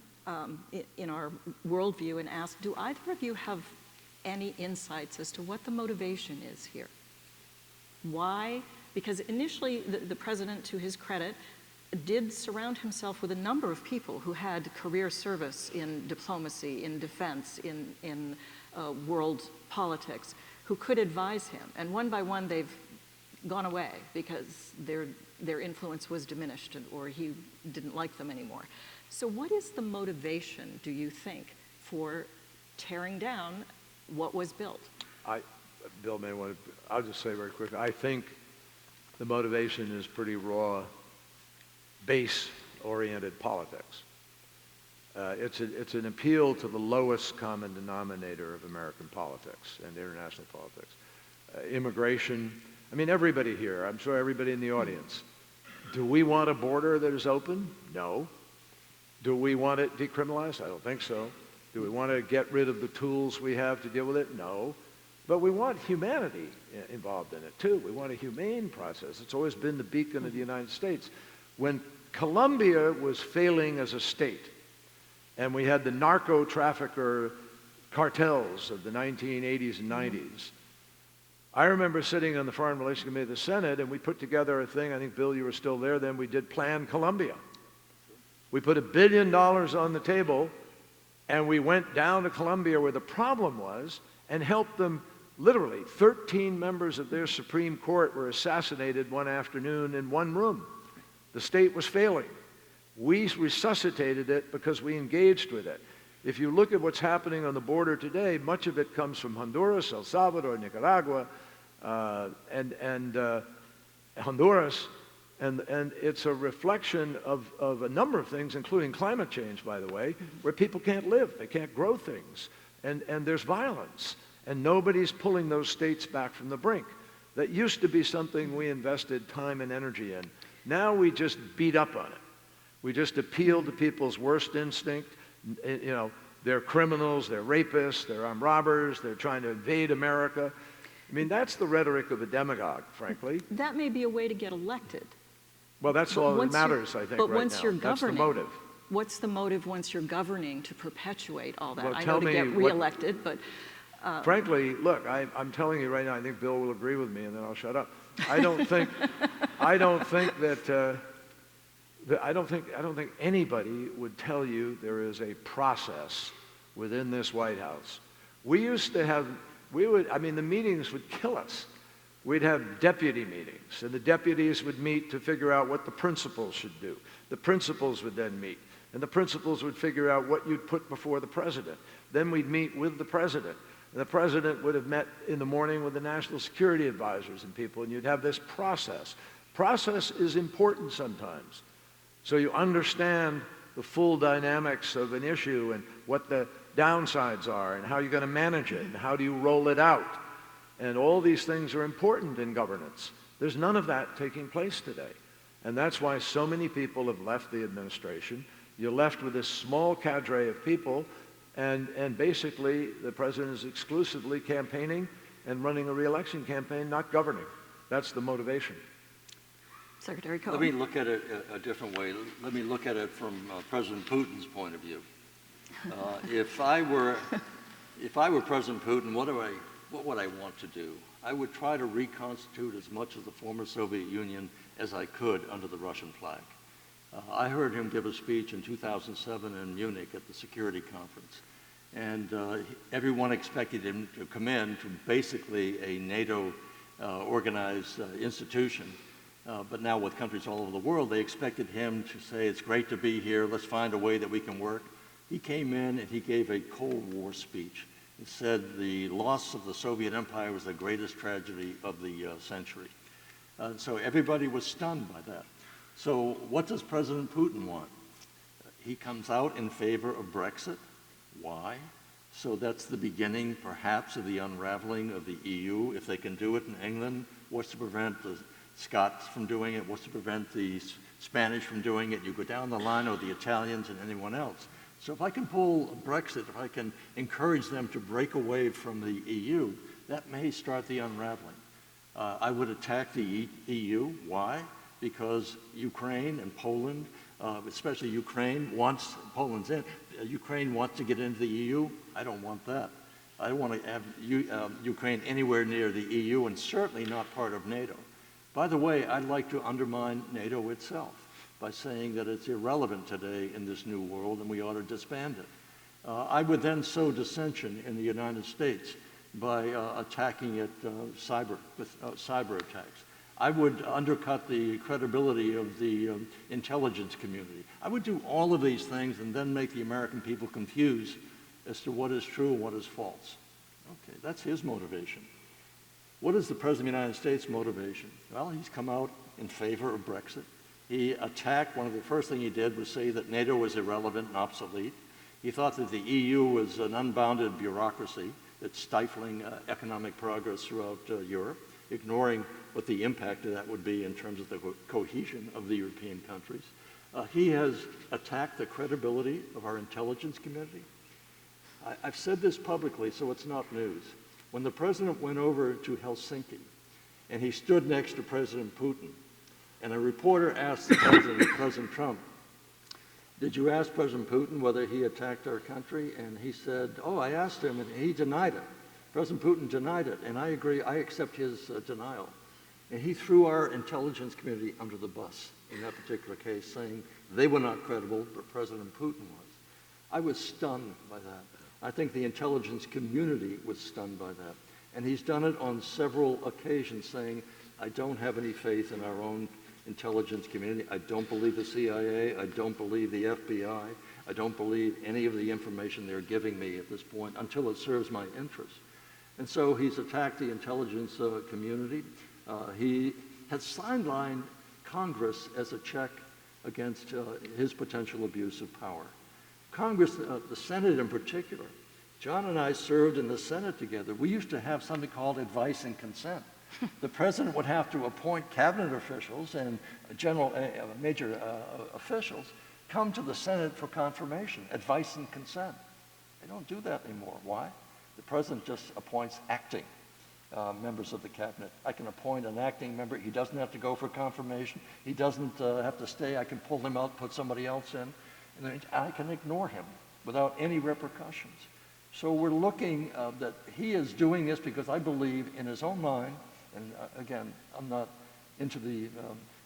in our worldview and ask, do either of you have any insights as to what the motivation is here? Why? Because initially the president, to his credit, did surround himself with a number of people who had career service in diplomacy, in defense, in world politics, who could advise him. And one by one, they've gone away because their influence was diminished, or he didn't like them anymore. So what is the motivation, do you think, for tearing down what was built? Bill may want to, I'll just say very quickly, I think the motivation is pretty raw, base-oriented politics. It's an appeal to the lowest common denominator of American politics and international politics. Immigration, I mean, everybody here, I'm sure everybody in the audience, do we want a border that is open? No. Do we want it decriminalized? I don't think so. Do we want to get rid of the tools we have to deal with it? No. But we want humanity involved in it, too. We want a humane process. It's always been the beacon of the United States. When Colombia was failing as a state, and we had the narco-trafficker cartels of the 1980s and 90s, I remember sitting on the Foreign Relations Committee of the Senate, and we put together a thing, I think, Bill, you were still there then, we did Plan Colombia. We put $1 billion on the table, and we went down to Colombia where the problem was and helped them. Literally, 13 members of their Supreme Court were assassinated one afternoon in one room. The state was failing. We resuscitated it because we engaged with it. If you look at what's happening on the border today, much of it comes from Honduras, El Salvador, Nicaragua, and Honduras, and it's a reflection of a number of things, including climate change, by the way, where people can't live, they can't grow things, and there's violence, and nobody's pulling those states back from the brink. That used to be something we invested time and energy in. Now we just beat up on it. We just appeal to people's worst instinct. You know, they're criminals, they're rapists, they're armed robbers, they're trying to invade America. I mean, that's the rhetoric of a demagogue, frankly. That may be a way to get elected. Well, that's all that matters, I think, but right once now. You're That's governing, the motive. What's the motive once you're governing to perpetuate all that? Well, I tell know to me get what- reelected, but... Frankly, look, I'm telling you right now, I think Bill will agree with me, and then I'll shut up. I don't think anybody would tell you there is a process within this White House. We used to have, the meetings would kill us. We'd have deputy meetings, and the deputies would meet to figure out what the principals should do. The principals would then meet, and the principals would figure out what you'd put before the president. Then we'd meet with the president. And the president would have met in the morning with the national security advisors and people, and you'd have this process. Process is important sometimes. So you understand the full dynamics of an issue and what the downsides are and how you're going to manage it and how do you roll it out. And all these things are important in governance. There's none of that taking place today. And that's why so many people have left the administration. You're left with this small cadre of people, and basically the president is exclusively campaigning and running a re-election campaign, not governing. That's the motivation. Secretary Let me Cohen. look at it a different way. Let me look at it from President Putin's point of view. If I were President Putin, what would I want to do? I would try to reconstitute as much of the former Soviet Union as I could under the Russian flag. I heard him give a speech in 2007 in Munich at the security conference, and everyone expected him to come in to basically a NATO organized institution. But now with countries all over the world, they expected him to say, it's great to be here, let's find a way that we can work. He came in and he gave a Cold War speech. He said the loss of the Soviet Empire was the greatest tragedy of the century. So everybody was stunned by that. So what does President Putin want? He comes out in favor of Brexit. Why? So that's the beginning, perhaps, of the unraveling of the EU. If they can do it in England, what's to prevent the Scots from doing it? What's to prevent the Spanish from doing it? You go down the line, or the Italians and anyone else. So if I can pull Brexit, if I can encourage them to break away from the EU, that may start the unraveling. I would attack the EU. Why? Because Ukraine and Poland, especially Ukraine, Poland's in. Ukraine wants to get into the EU. I don't want that. I don't want to have Ukraine anywhere near the EU, and certainly not part of NATO. By the way, I'd like to undermine NATO itself by saying that it's irrelevant today in this new world and we ought to disband it. I would then sow dissension in the United States by attacking it with cyber attacks. I would undercut the credibility of the intelligence community. I would do all of these things and then make the American people confused as to what is true and what is false. Okay, that's his motivation. What is the President of the United States' motivation? Well, he's come out in favor of Brexit. He attacked, one of the first things he did was say that NATO was irrelevant and obsolete. He thought that the EU was an unbounded bureaucracy that's stifling economic progress throughout Europe, ignoring what the impact of that would be in terms of the cohesion of the European countries. He has attacked the credibility of our intelligence community. I've said this publicly, so it's not news. When the president went over to Helsinki and he stood next to President Putin, and a reporter asked the president, President Trump, did you ask President Putin whether he attacked our country? And he said, oh, I asked him, and he denied it. President Putin denied it, and I agree, I accept his denial. And he threw our intelligence community under the bus in that particular case, saying they were not credible, but President Putin was. I was stunned by that. I think the intelligence community was stunned by that. And he's done it on several occasions, saying, I don't have any faith in our own intelligence community. I don't believe the CIA. I don't believe the FBI. I don't believe any of the information they're giving me at this point until it serves my interests. And so he's attacked the intelligence community. He has sidelined Congress as a check against his potential abuse of power. Congress, the Senate in particular, John and I served in the Senate together. We used to have something called advice and consent. The president would have to appoint cabinet officials and major officials come to the Senate for confirmation, advice and consent. They don't do that anymore. Why? The president just appoints acting members of the cabinet. I can appoint an acting member. He doesn't have to go for confirmation. He doesn't have to stay. I can pull him out, put somebody else in, and then I can ignore him without any repercussions. So we're looking that he is doing this because I believe in his own mind, and again, I'm not into the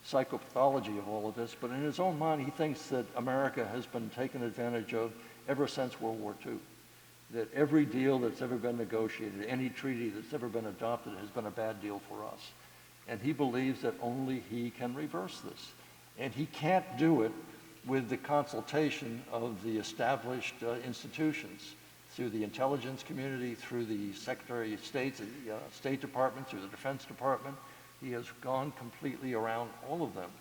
psychopathology of all of this, but in his own mind, he thinks that America has been taken advantage of ever since World War II. That every deal that's ever been negotiated, any treaty that's ever been adopted has been a bad deal for us. And he believes that only he can reverse this. And he can't do it with the consultation of the established institutions, through the intelligence community, through the Secretary of State, the State Department, through the Defense Department. He has gone completely around all of them.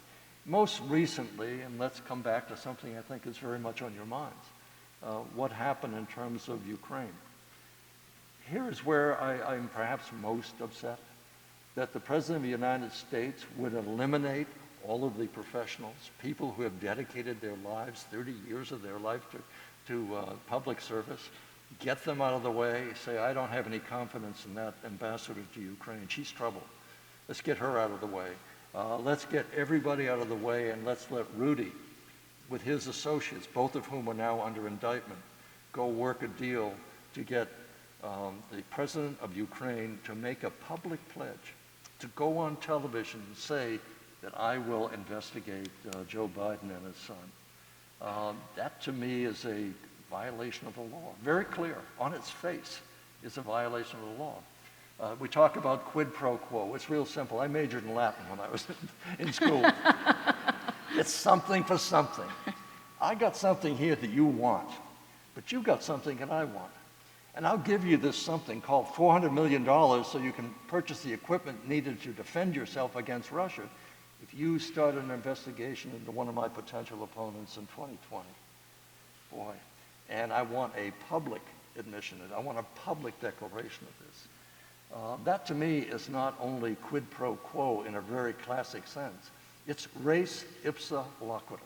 Most recently, and let's come back to something I think is very much on your minds, what happened in terms of Ukraine. Here is where I'm perhaps most upset, that the President of the United States would eliminate all of the professionals, people who have dedicated their lives, 30 years of their life to public service, get them out of the way, say, I don't have any confidence in that ambassador to Ukraine. She's trouble. Let's get her out of the way. Let's get everybody out of the way, and let's let Rudy, with his associates, both of whom are now under indictment, go work a deal to get the president of Ukraine to make a public pledge, to go on television and say that I will investigate Joe Biden and his son. That to me is a violation of the law. Very clear, on its face, is a violation of the law. We talk about quid pro quo. It's real simple. I majored in Latin when I was in school. It's something for something. I got something here that you want, but you got something that I want. And I'll give you this something called $400 million so you can purchase the equipment needed to defend yourself against Russia if you start an investigation into one of my potential opponents in 2020. Boy, and I want a public admission. I want a public declaration of this. That to me is not only quid pro quo in a very classic sense. It's res ipsa loquitur.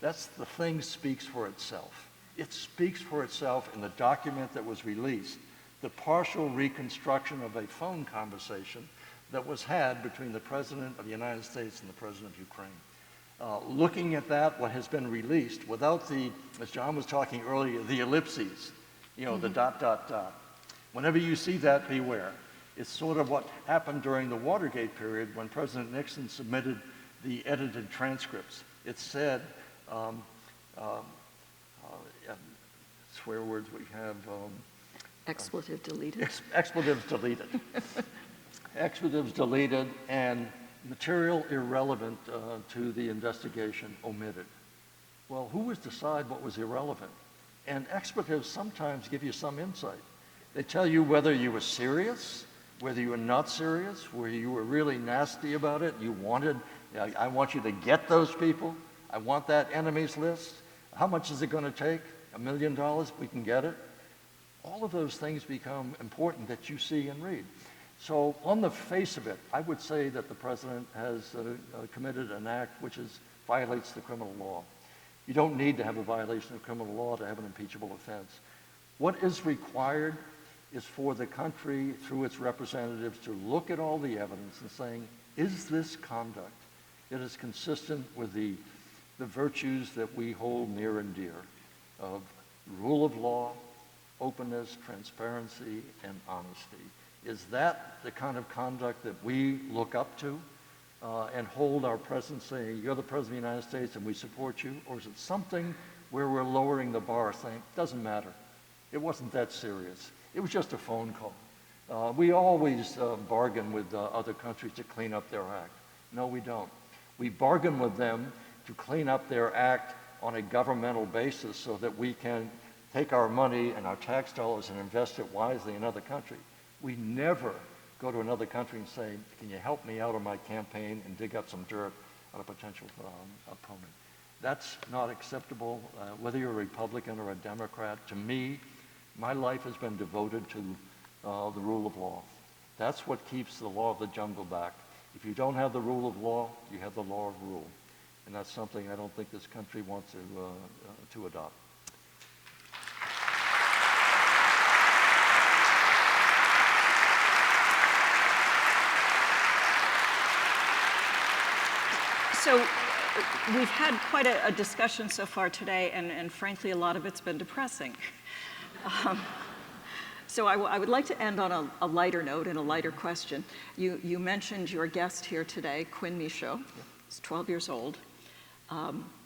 That's the thing speaks for itself. It speaks for itself in the document that was released, the partial reconstruction of a phone conversation that was had between the President of the United States and the President of Ukraine. Looking at that, what has been released, without the, as John was talking earlier, the ellipses, you know, the dot, dot, dot. Whenever you see that, beware. It's sort of what happened during the Watergate period when President Nixon submitted the edited transcripts. It said, swear words we have. Expletive deleted. Expletives deleted. Expletives deleted and material irrelevant to the investigation omitted. Well, who was to decide what was irrelevant? And expletives sometimes give you some insight. They tell you whether you were serious, whether you were not serious, whether you were really nasty about it, you wanted, I want you to get those people, I want that enemies list. How much is it going to take? $1 million? We can get it. All of those things become important that you see and read. So on the face of it, I would say that the president has committed an act which violates the criminal law. You don't need to have a violation of criminal law to have an impeachable offense. What is required is for the country, through its representatives, to look at all the evidence and saying, is this conduct that is consistent with the virtues that we hold near and dear of rule of law, openness, transparency, and honesty? Is that the kind of conduct that we look up to and hold our president saying, you're the president of the United States and we support you? Or is it something where we're lowering the bar saying, doesn't matter, it wasn't that serious, it was just a phone call? We always bargain with other countries to clean up their act. No, we don't. We bargain with them to clean up their act on a governmental basis so that we can take our money and our tax dollars and invest it wisely in another country. We never go to another country and say, can you help me out on my campaign and dig up some dirt on a potential opponent? That's not acceptable, whether you're a Republican or a Democrat. To me, my life has been devoted to the rule of law. That's what keeps the law of the jungle back. If you don't have the rule of law, you have the law of rule. And that's something I don't think this country wants to adopt. So we've had quite a discussion so far today, and frankly, a lot of it's been depressing. So I would like to end on a lighter note and a lighter question. You mentioned your guest here today, Quinn Michaud. He's 12 years old.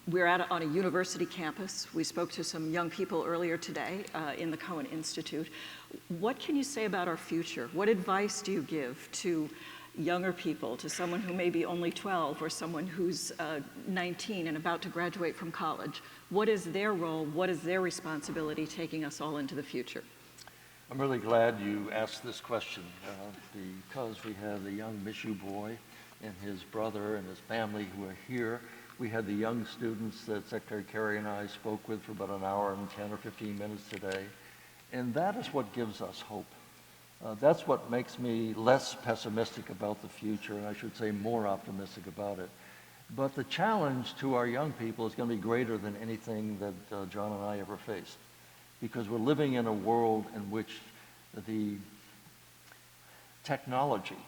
We're on a university campus. We spoke to some young people earlier today in the Cohen Institute. What can you say about our future? What advice do you give to younger people, to someone who may be only 12 or someone who's 19 and about to graduate from college? What is their role? What is their responsibility taking us all into the future? I'm really glad you asked this question because we have the young Michaud boy and his brother and his family who are here. We had the young students that Secretary Kerry and I spoke with for about an hour and 10 or 15 minutes today. And that is what gives us hope. That's what makes me less pessimistic about the future, and I should say more optimistic about it. But the challenge to our young people is going to be greater than anything that John and I ever faced, because we're living in a world in which the technology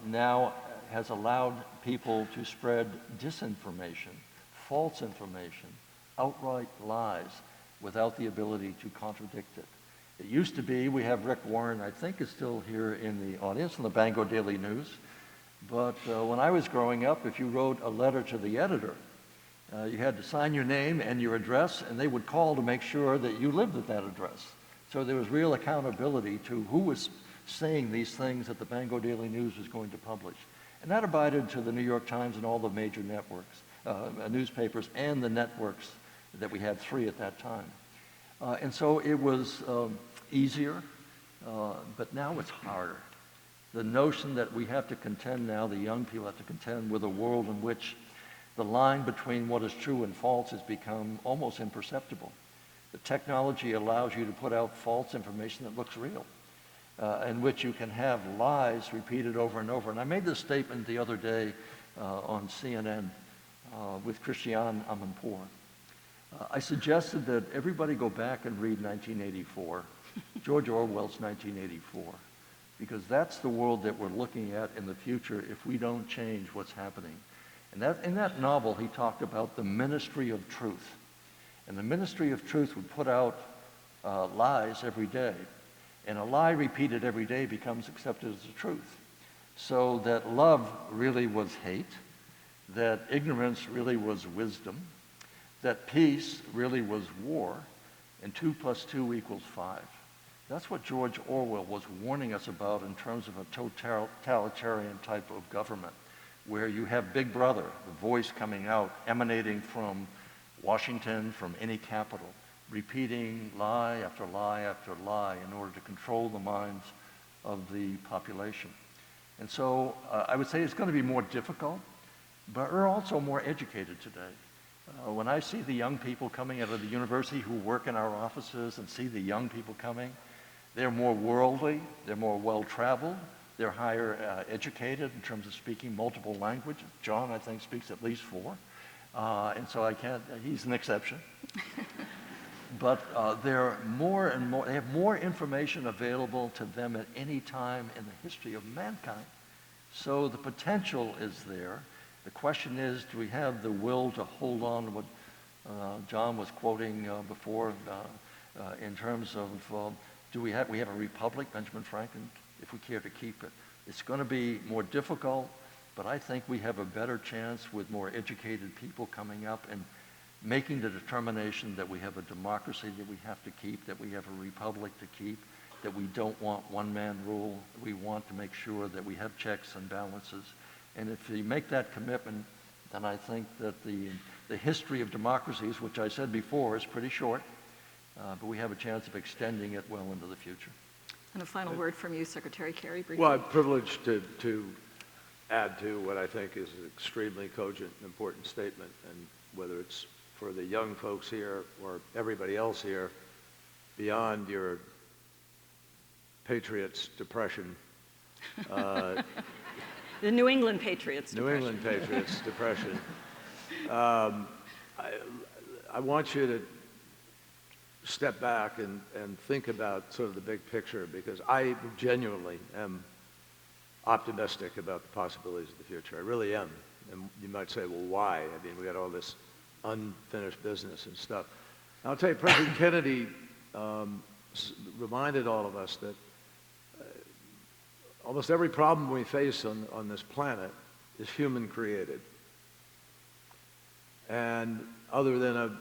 now has allowed people to spread disinformation, false information, outright lies, without the ability to contradict it. It used to be, we have Rick Warren, I think is still here in the audience, in the Bangor Daily News. But when I was growing up, if you wrote a letter to the editor, you had to sign your name and your address, and they would call to make sure that you lived at that address. So there was real accountability to who was saying these things that the Bangor Daily News was going to publish. And that abided to the New York Times and all the major networks, newspapers and the networks that we had 3 at that time. And so it was easier, but now it's harder. The notion that we have to contend now, the young people have to contend with a world in which the line between what is true and false has become almost imperceptible. The technology allows you to put out false information that looks real, in which you can have lies repeated over and over. And I made this statement the other day on CNN with Christiane Amanpour. I suggested that everybody go back and read 1984, George Orwell's 1984, because that's the world that we're looking at in the future if we don't change what's happening. And in that novel, he talked about the ministry of truth. And the ministry of truth would put out lies every day. And a lie repeated every day becomes accepted as the truth. So that love really was hate, that ignorance really was wisdom, that peace really was war, and 2 + 2 = 5. That's what George Orwell was warning us about in terms of a totalitarian type of government, where you have Big Brother, the voice coming out, emanating from Washington, from any capital, repeating lie after lie after lie in order to control the minds of the population. And so I would say it's going to be more difficult, but we're also more educated today. When I see the young people coming out of the university who work in our offices and see the young people coming, they're more worldly, they're more well-traveled, they're higher educated in terms of speaking multiple languages. John, I think, speaks at least 4. And so he's an exception. But they're more and more, they have more information available to them at any time in the history of mankind. So the potential is there. The question is, do we have the will to hold on to what John was quoting before in terms of, we have a republic, Benjamin Franklin, if we care to keep it. It's going to be more difficult, but I think we have a better chance with more educated people coming up and making the determination that we have a democracy that we have to keep, that we have a republic to keep, that we don't want one-man rule. We want to make sure that we have checks and balances. And if we make that commitment, then I think that the history of democracies, which I said before, is pretty short, but we have a chance of extending it well into the future. And a final word from you, Secretary Kerry, briefly. Well, I'm privileged to add to what I think is an extremely cogent and important statement, and whether it's for the young folks here or everybody else here, beyond your Patriots depression. The New England Patriots New depression. England Patriots depression. I want you to step back and think about sort of the big picture, because I genuinely am optimistic about the possibilities of the future. I really am. And you might say, well, why? I mean, we got all this unfinished business and stuff. I'll tell you, President Kennedy reminded all of us that almost every problem we face on this planet is human created. And other than an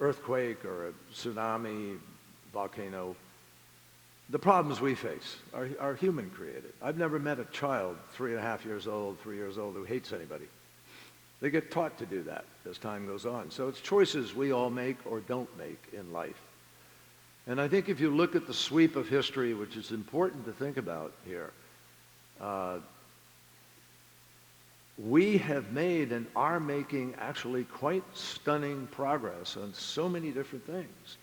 earthquake or a tsunami, volcano, the problems we face are human created. I've never met a child 3.5 years old, 3 years old, who hates anybody. They get taught to do that as time goes on. So it's choices we all make or don't make in life. And I think if you look at the sweep of history, which is important to think about here, we have made and are making actually quite stunning progress on so many different things.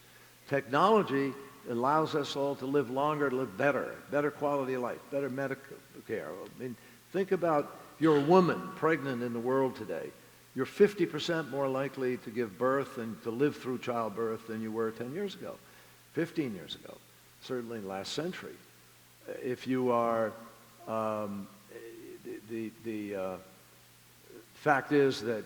Technology allows us all to live longer, live better quality of life, better medical care. I mean, think about if you're a woman pregnant in the world today, you're 50% more likely to give birth and to live through childbirth than you were 10 years ago, 15 years ago, certainly last century. If you are The fact is that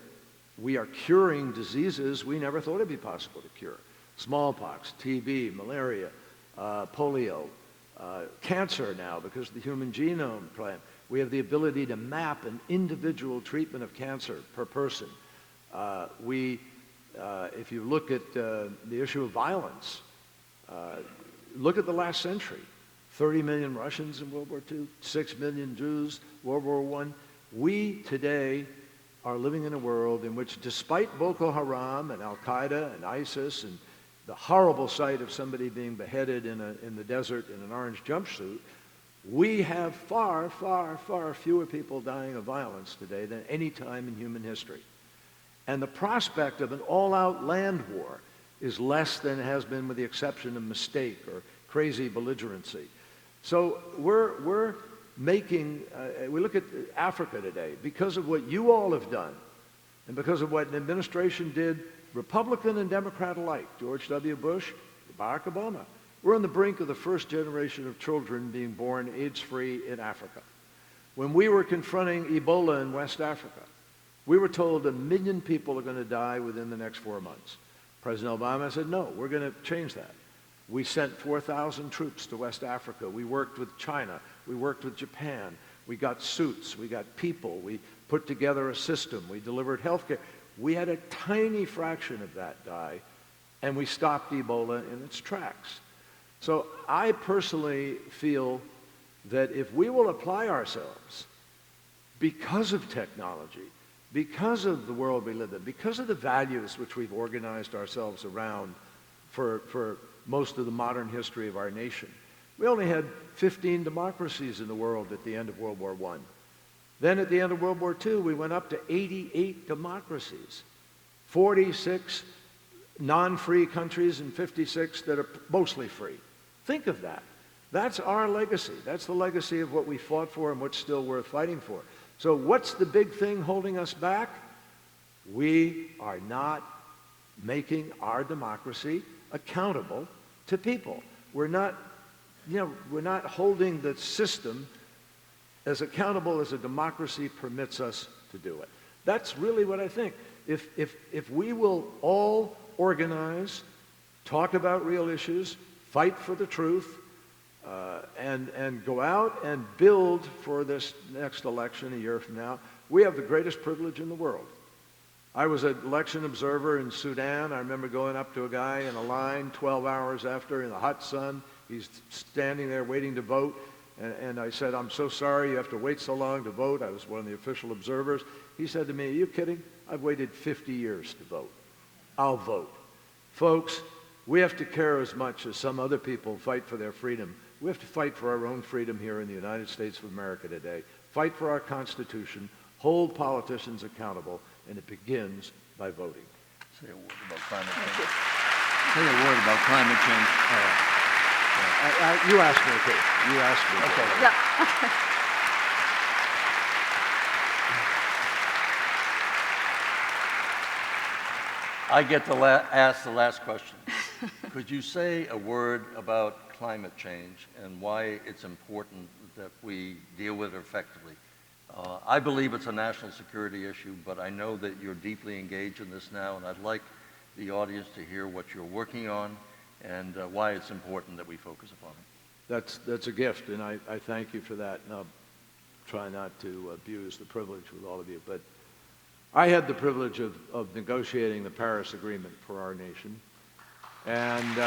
we are curing diseases we never thought it'd be possible to cure. Smallpox, TB, malaria, polio, cancer now because of the Human Genome Plan. We have the ability to map an individual treatment of cancer per person. If you look at the issue of violence, look at the last century. 30 million Russians in World War II, 6 million Jews, World War I. We today are living in a world in which, despite Boko Haram and Al-Qaeda and ISIS and the horrible sight of somebody being beheaded in the desert in an orange jumpsuit, we have far, far, far fewer people dying of violence today than any time in human history. And the prospect of an all-out land war is less than it has been, with the exception of mistake or crazy belligerency. So we're making, we look at Africa today, because of what you all have done, and because of what an administration did, Republican and Democrat alike, George W. Bush, Barack Obama. We're on the brink of the first generation of children being born AIDS-free in Africa. When we were confronting Ebola in West Africa, we were told 1 million people are going to die within the next 4 months. President Obama said, no, we're going to change that. We sent 4,000 troops to West Africa. We worked with China. We worked with Japan. We got suits. We got people. We put together a system. We delivered health care. We had a tiny fraction of that die, and we stopped Ebola in its tracks. So I personally feel that if we will apply ourselves, because of technology, because of the world we live in, because of the values which we've organized ourselves around for most of the modern history of our nation. We only had 15 democracies in the world at the end of World War I. Then at the end of World War II, we went up to 88 democracies, 46 non-free countries and 56 that are mostly free. Think of that. That's our legacy. That's the legacy of what we fought for and what's still worth fighting for. So what's the big thing holding us back? We are not making our democracy accountable to people. We're not holding the system as accountable as a democracy permits us to do it. That's really what I think. If we will all organize, talk about real issues, fight for the truth, and go out and build for this next election a year from now, we have the greatest privilege in the world. I was an election observer in Sudan. I remember going up to a guy in a line 12 hours after in the hot sun. He's standing there waiting to vote. And I said, I'm so sorry you have to wait so long to vote. I was one of the official observers. He said to me, are you kidding? I've waited 50 years to vote. I'll vote. Folks, we have to care as much as some other people fight for their freedom. We have to fight for our own freedom here in the United States of America today. Fight for our Constitution, hold politicians accountable, and it begins by voting. Say a word about climate change. Say a word about climate change. All right. You asked me, okay. You asked me. Okay. Yeah. I get to ask the last question. Could you say a word about climate change and why it's important that we deal with it effectively? I believe it's a national security issue, but I know that you're deeply engaged in this now, and I'd like the audience to hear what you're working on and why it's important that we focus upon it. That's a gift, and I thank you for that, and I'll try not to abuse the privilege with all of you. But I had the privilege of negotiating the Paris Agreement for our nation, and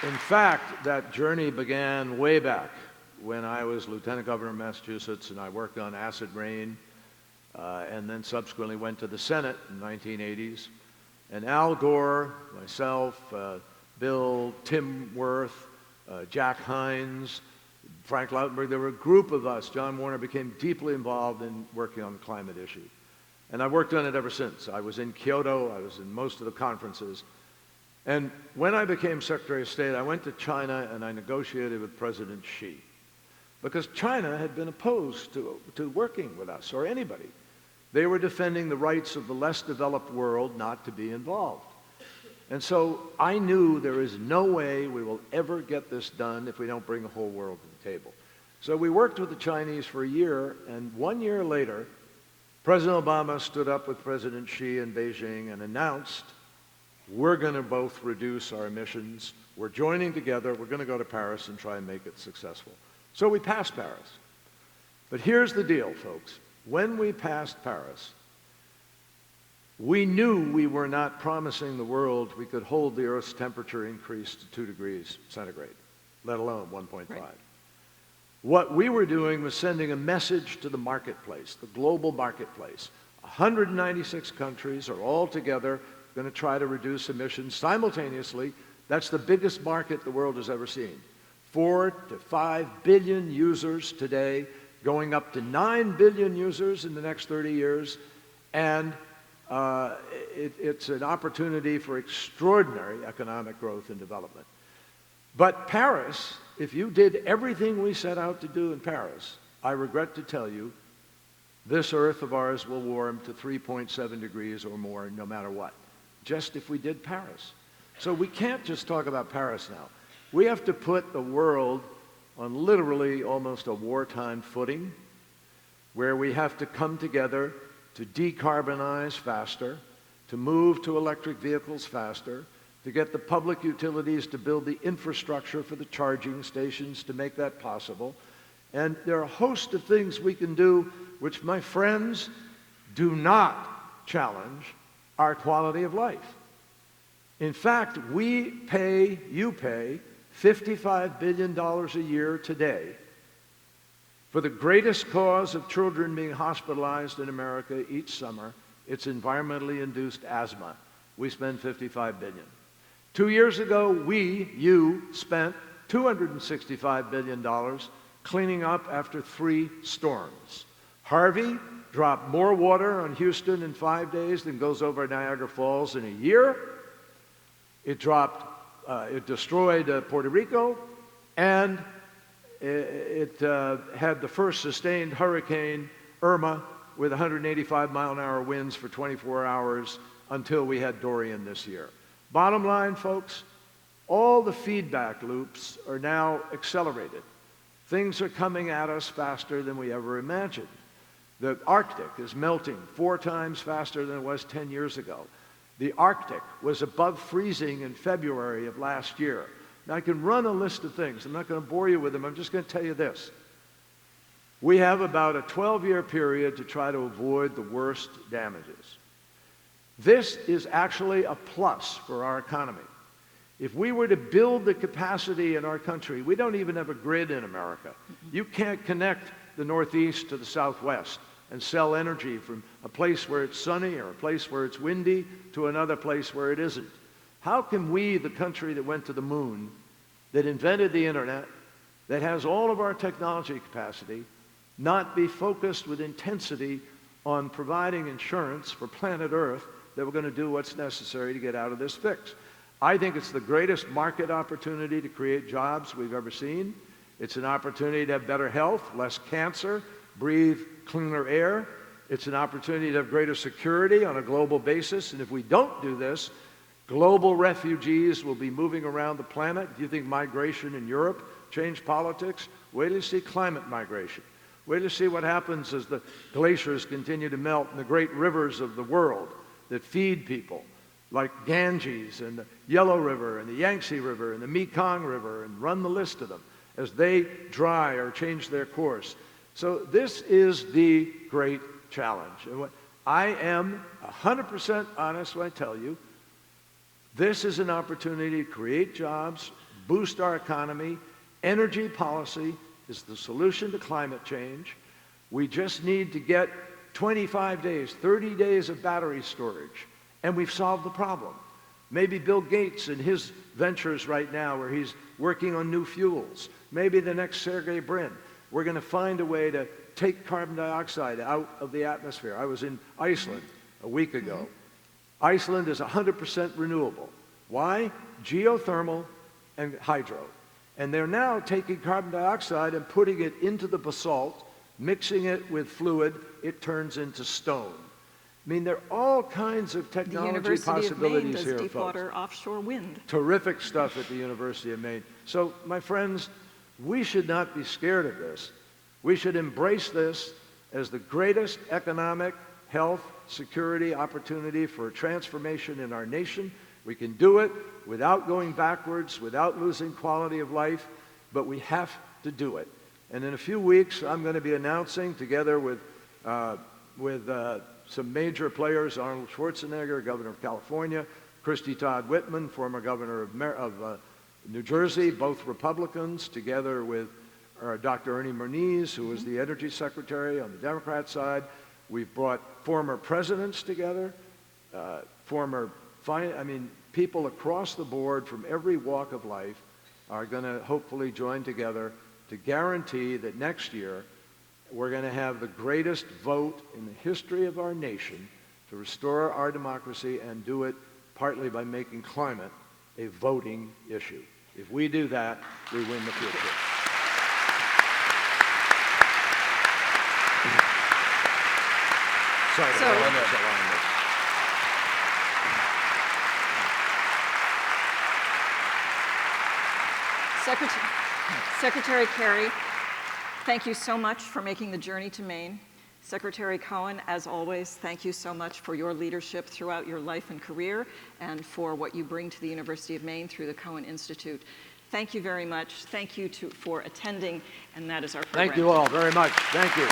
in fact, that journey began way back when I was Lieutenant Governor of Massachusetts, and I worked on acid rain, and then subsequently went to the Senate in the 1980s. And Al Gore, myself, Bill, Tim Worth, Jack Hines, Frank Lautenberg, there were a group of us. John Warner became deeply involved in working on the climate issue. And I've worked on it ever since. I was in Kyoto, I was in most of the conferences. And when I became Secretary of State, I went to China and I negotiated with President Xi, because China had been opposed to working with us or anybody. They were defending the rights of the less developed world not to be involved. And so I knew there is no way we will ever get this done if we don't bring the whole world to the table. So we worked with the Chinese for a year, and 1 year later, President Obama stood up with President Xi in Beijing and announced, we're going to both reduce our emissions. We're joining together. We're going to go to Paris and try and make it successful. So we passed Paris. But here's the deal, folks. When we passed Paris, we knew we were not promising the world we could hold the Earth's temperature increase to 2 degrees centigrade, let alone 1.5. Right. What we were doing was sending a message to the marketplace, the global marketplace. 196 countries are all together going to try to reduce emissions simultaneously. That's the biggest market the world has ever seen. 4 to 5 billion users today, going up to 9 billion users in the next 30 years, and it's an opportunity for extraordinary economic growth and development. But Paris, if you did everything we set out to do in Paris, I regret to tell you, this Earth of ours will warm to 3.7 degrees or more no matter what, just if we did Paris. So we can't just talk about Paris now. We have to put the world on literally almost a wartime footing, where we have to come together to decarbonize faster, to move to electric vehicles faster, to get the public utilities to build the infrastructure for the charging stations to make that possible. And there are a host of things we can do which, my friends, do not challenge our quality of life. In fact, you pay $55 billion a year today for the greatest cause of children being hospitalized in America each summer. It's environmentally induced asthma. We spend $55 billion. 2 years ago, you spent $265 billion cleaning up after 3 storms. Harvey dropped more water on Houston in 5 days than goes over Niagara Falls in a year. It destroyed Puerto Rico, and it had the first sustained hurricane, Irma, with 185-mile-an-hour winds for 24 hours until we had Dorian this year. Bottom line, folks, all the feedback loops are now accelerated. Things are coming at us faster than we ever imagined. The Arctic is melting 4 times faster than it was 10 years ago. The Arctic was above freezing in February of last year. Now, I can run a list of things. I'm not going to bore you with them. I'm just going to tell you this. We have about a 12-year period to try to avoid the worst damages. This is actually a plus for our economy. If we were to build the capacity in our country, we don't even have a grid in America. You can't connect the Northeast to the Southwest and sell energy from a place where it's sunny or a place where it's windy to another place where it isn't. How can we, the country that went to the moon, that invented the internet, that has all of our technology capacity, not be focused with intensity on providing insurance for planet Earth that we're going to do what's necessary to get out of this fix? I think it's the greatest market opportunity to create jobs we've ever seen. It's an opportunity to have better health, less cancer, breathe cleaner air. It's an opportunity to have greater security on a global basis. And if we don't do this, global refugees will be moving around the planet. If you think migration in Europe changed politics, wait till you see climate migration. Wait till you see what happens as the glaciers continue to melt in the great rivers of the world that feed people, like Ganges and the Yellow River and the Yangtze River and the Mekong River, and run the list of them as they dry or change their course. So this is the great challenge. And what I am 100% honest when I tell you, this is an opportunity to create jobs, boost our economy. Energy policy is the solution to climate change. We just need to get 25 days, 30 days of battery storage, and we've solved the problem. Maybe Bill Gates and his ventures right now, where he's working on new fuels. Maybe the next Sergey Brin. We're going to find a way to take carbon dioxide out of the atmosphere. I was in Iceland a week ago. Iceland is 100% renewable. Why? Geothermal and hydro. And they're now taking carbon dioxide and putting it into the basalt, mixing it with fluid, it turns into stone. I mean, there are all kinds of The technology University of Maine possibilities does here, deepwater folks. offshore wind. Terrific stuff at the University of Maine. So, my friends, we should not be scared of this. We should embrace this as the greatest economic, health, security opportunity for a transformation in our nation. We can do it without going backwards, without losing quality of life, but we have to do it. And in a few weeks, I'm going to be announcing, together with some major players, Arnold Schwarzenegger, Governor of California, Christy Todd Whitman, former Governor of New Jersey, both Republicans, together with Dr. Ernie Moniz, who was the Energy Secretary on the Democrat side. We've brought former presidents together, people across the board from every walk of life are going to hopefully join together to guarantee that next year we're going to have the greatest vote in the history of our nation to restore our democracy and do it partly by making climate a voting issue. If we do that, we win the future. Secretary Kerry, thank you so much for making the journey to Maine. Secretary Cohen, as always, thank you so much for your leadership throughout your life and career and for what you bring to the University of Maine through the Cohen Institute. Thank you very much. Thank you for attending, and that is our program. Thank you all very much. Thank you.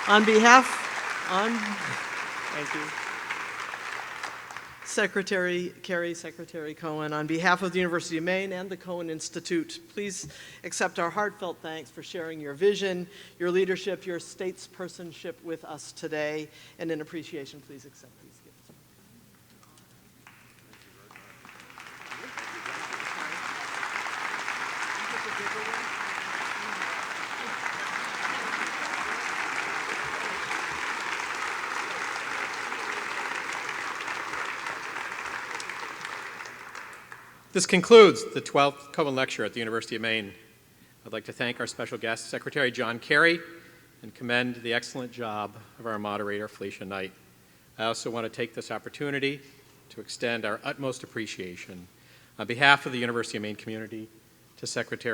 On behalf, thank you. Secretary Kerry, Secretary Cohen, on behalf of the University of Maine and the Cohen Institute, please accept our heartfelt thanks for sharing your vision, your leadership, your statespersonship with us today, and in appreciation, please accept these gifts. This concludes the 12th Cohen Lecture at the University of Maine. I'd like to thank our special guest, Secretary John Kerry, and commend the excellent job of our moderator, Felicia Knight. I also want to take this opportunity to extend our utmost appreciation on behalf of the University of Maine community to Secretary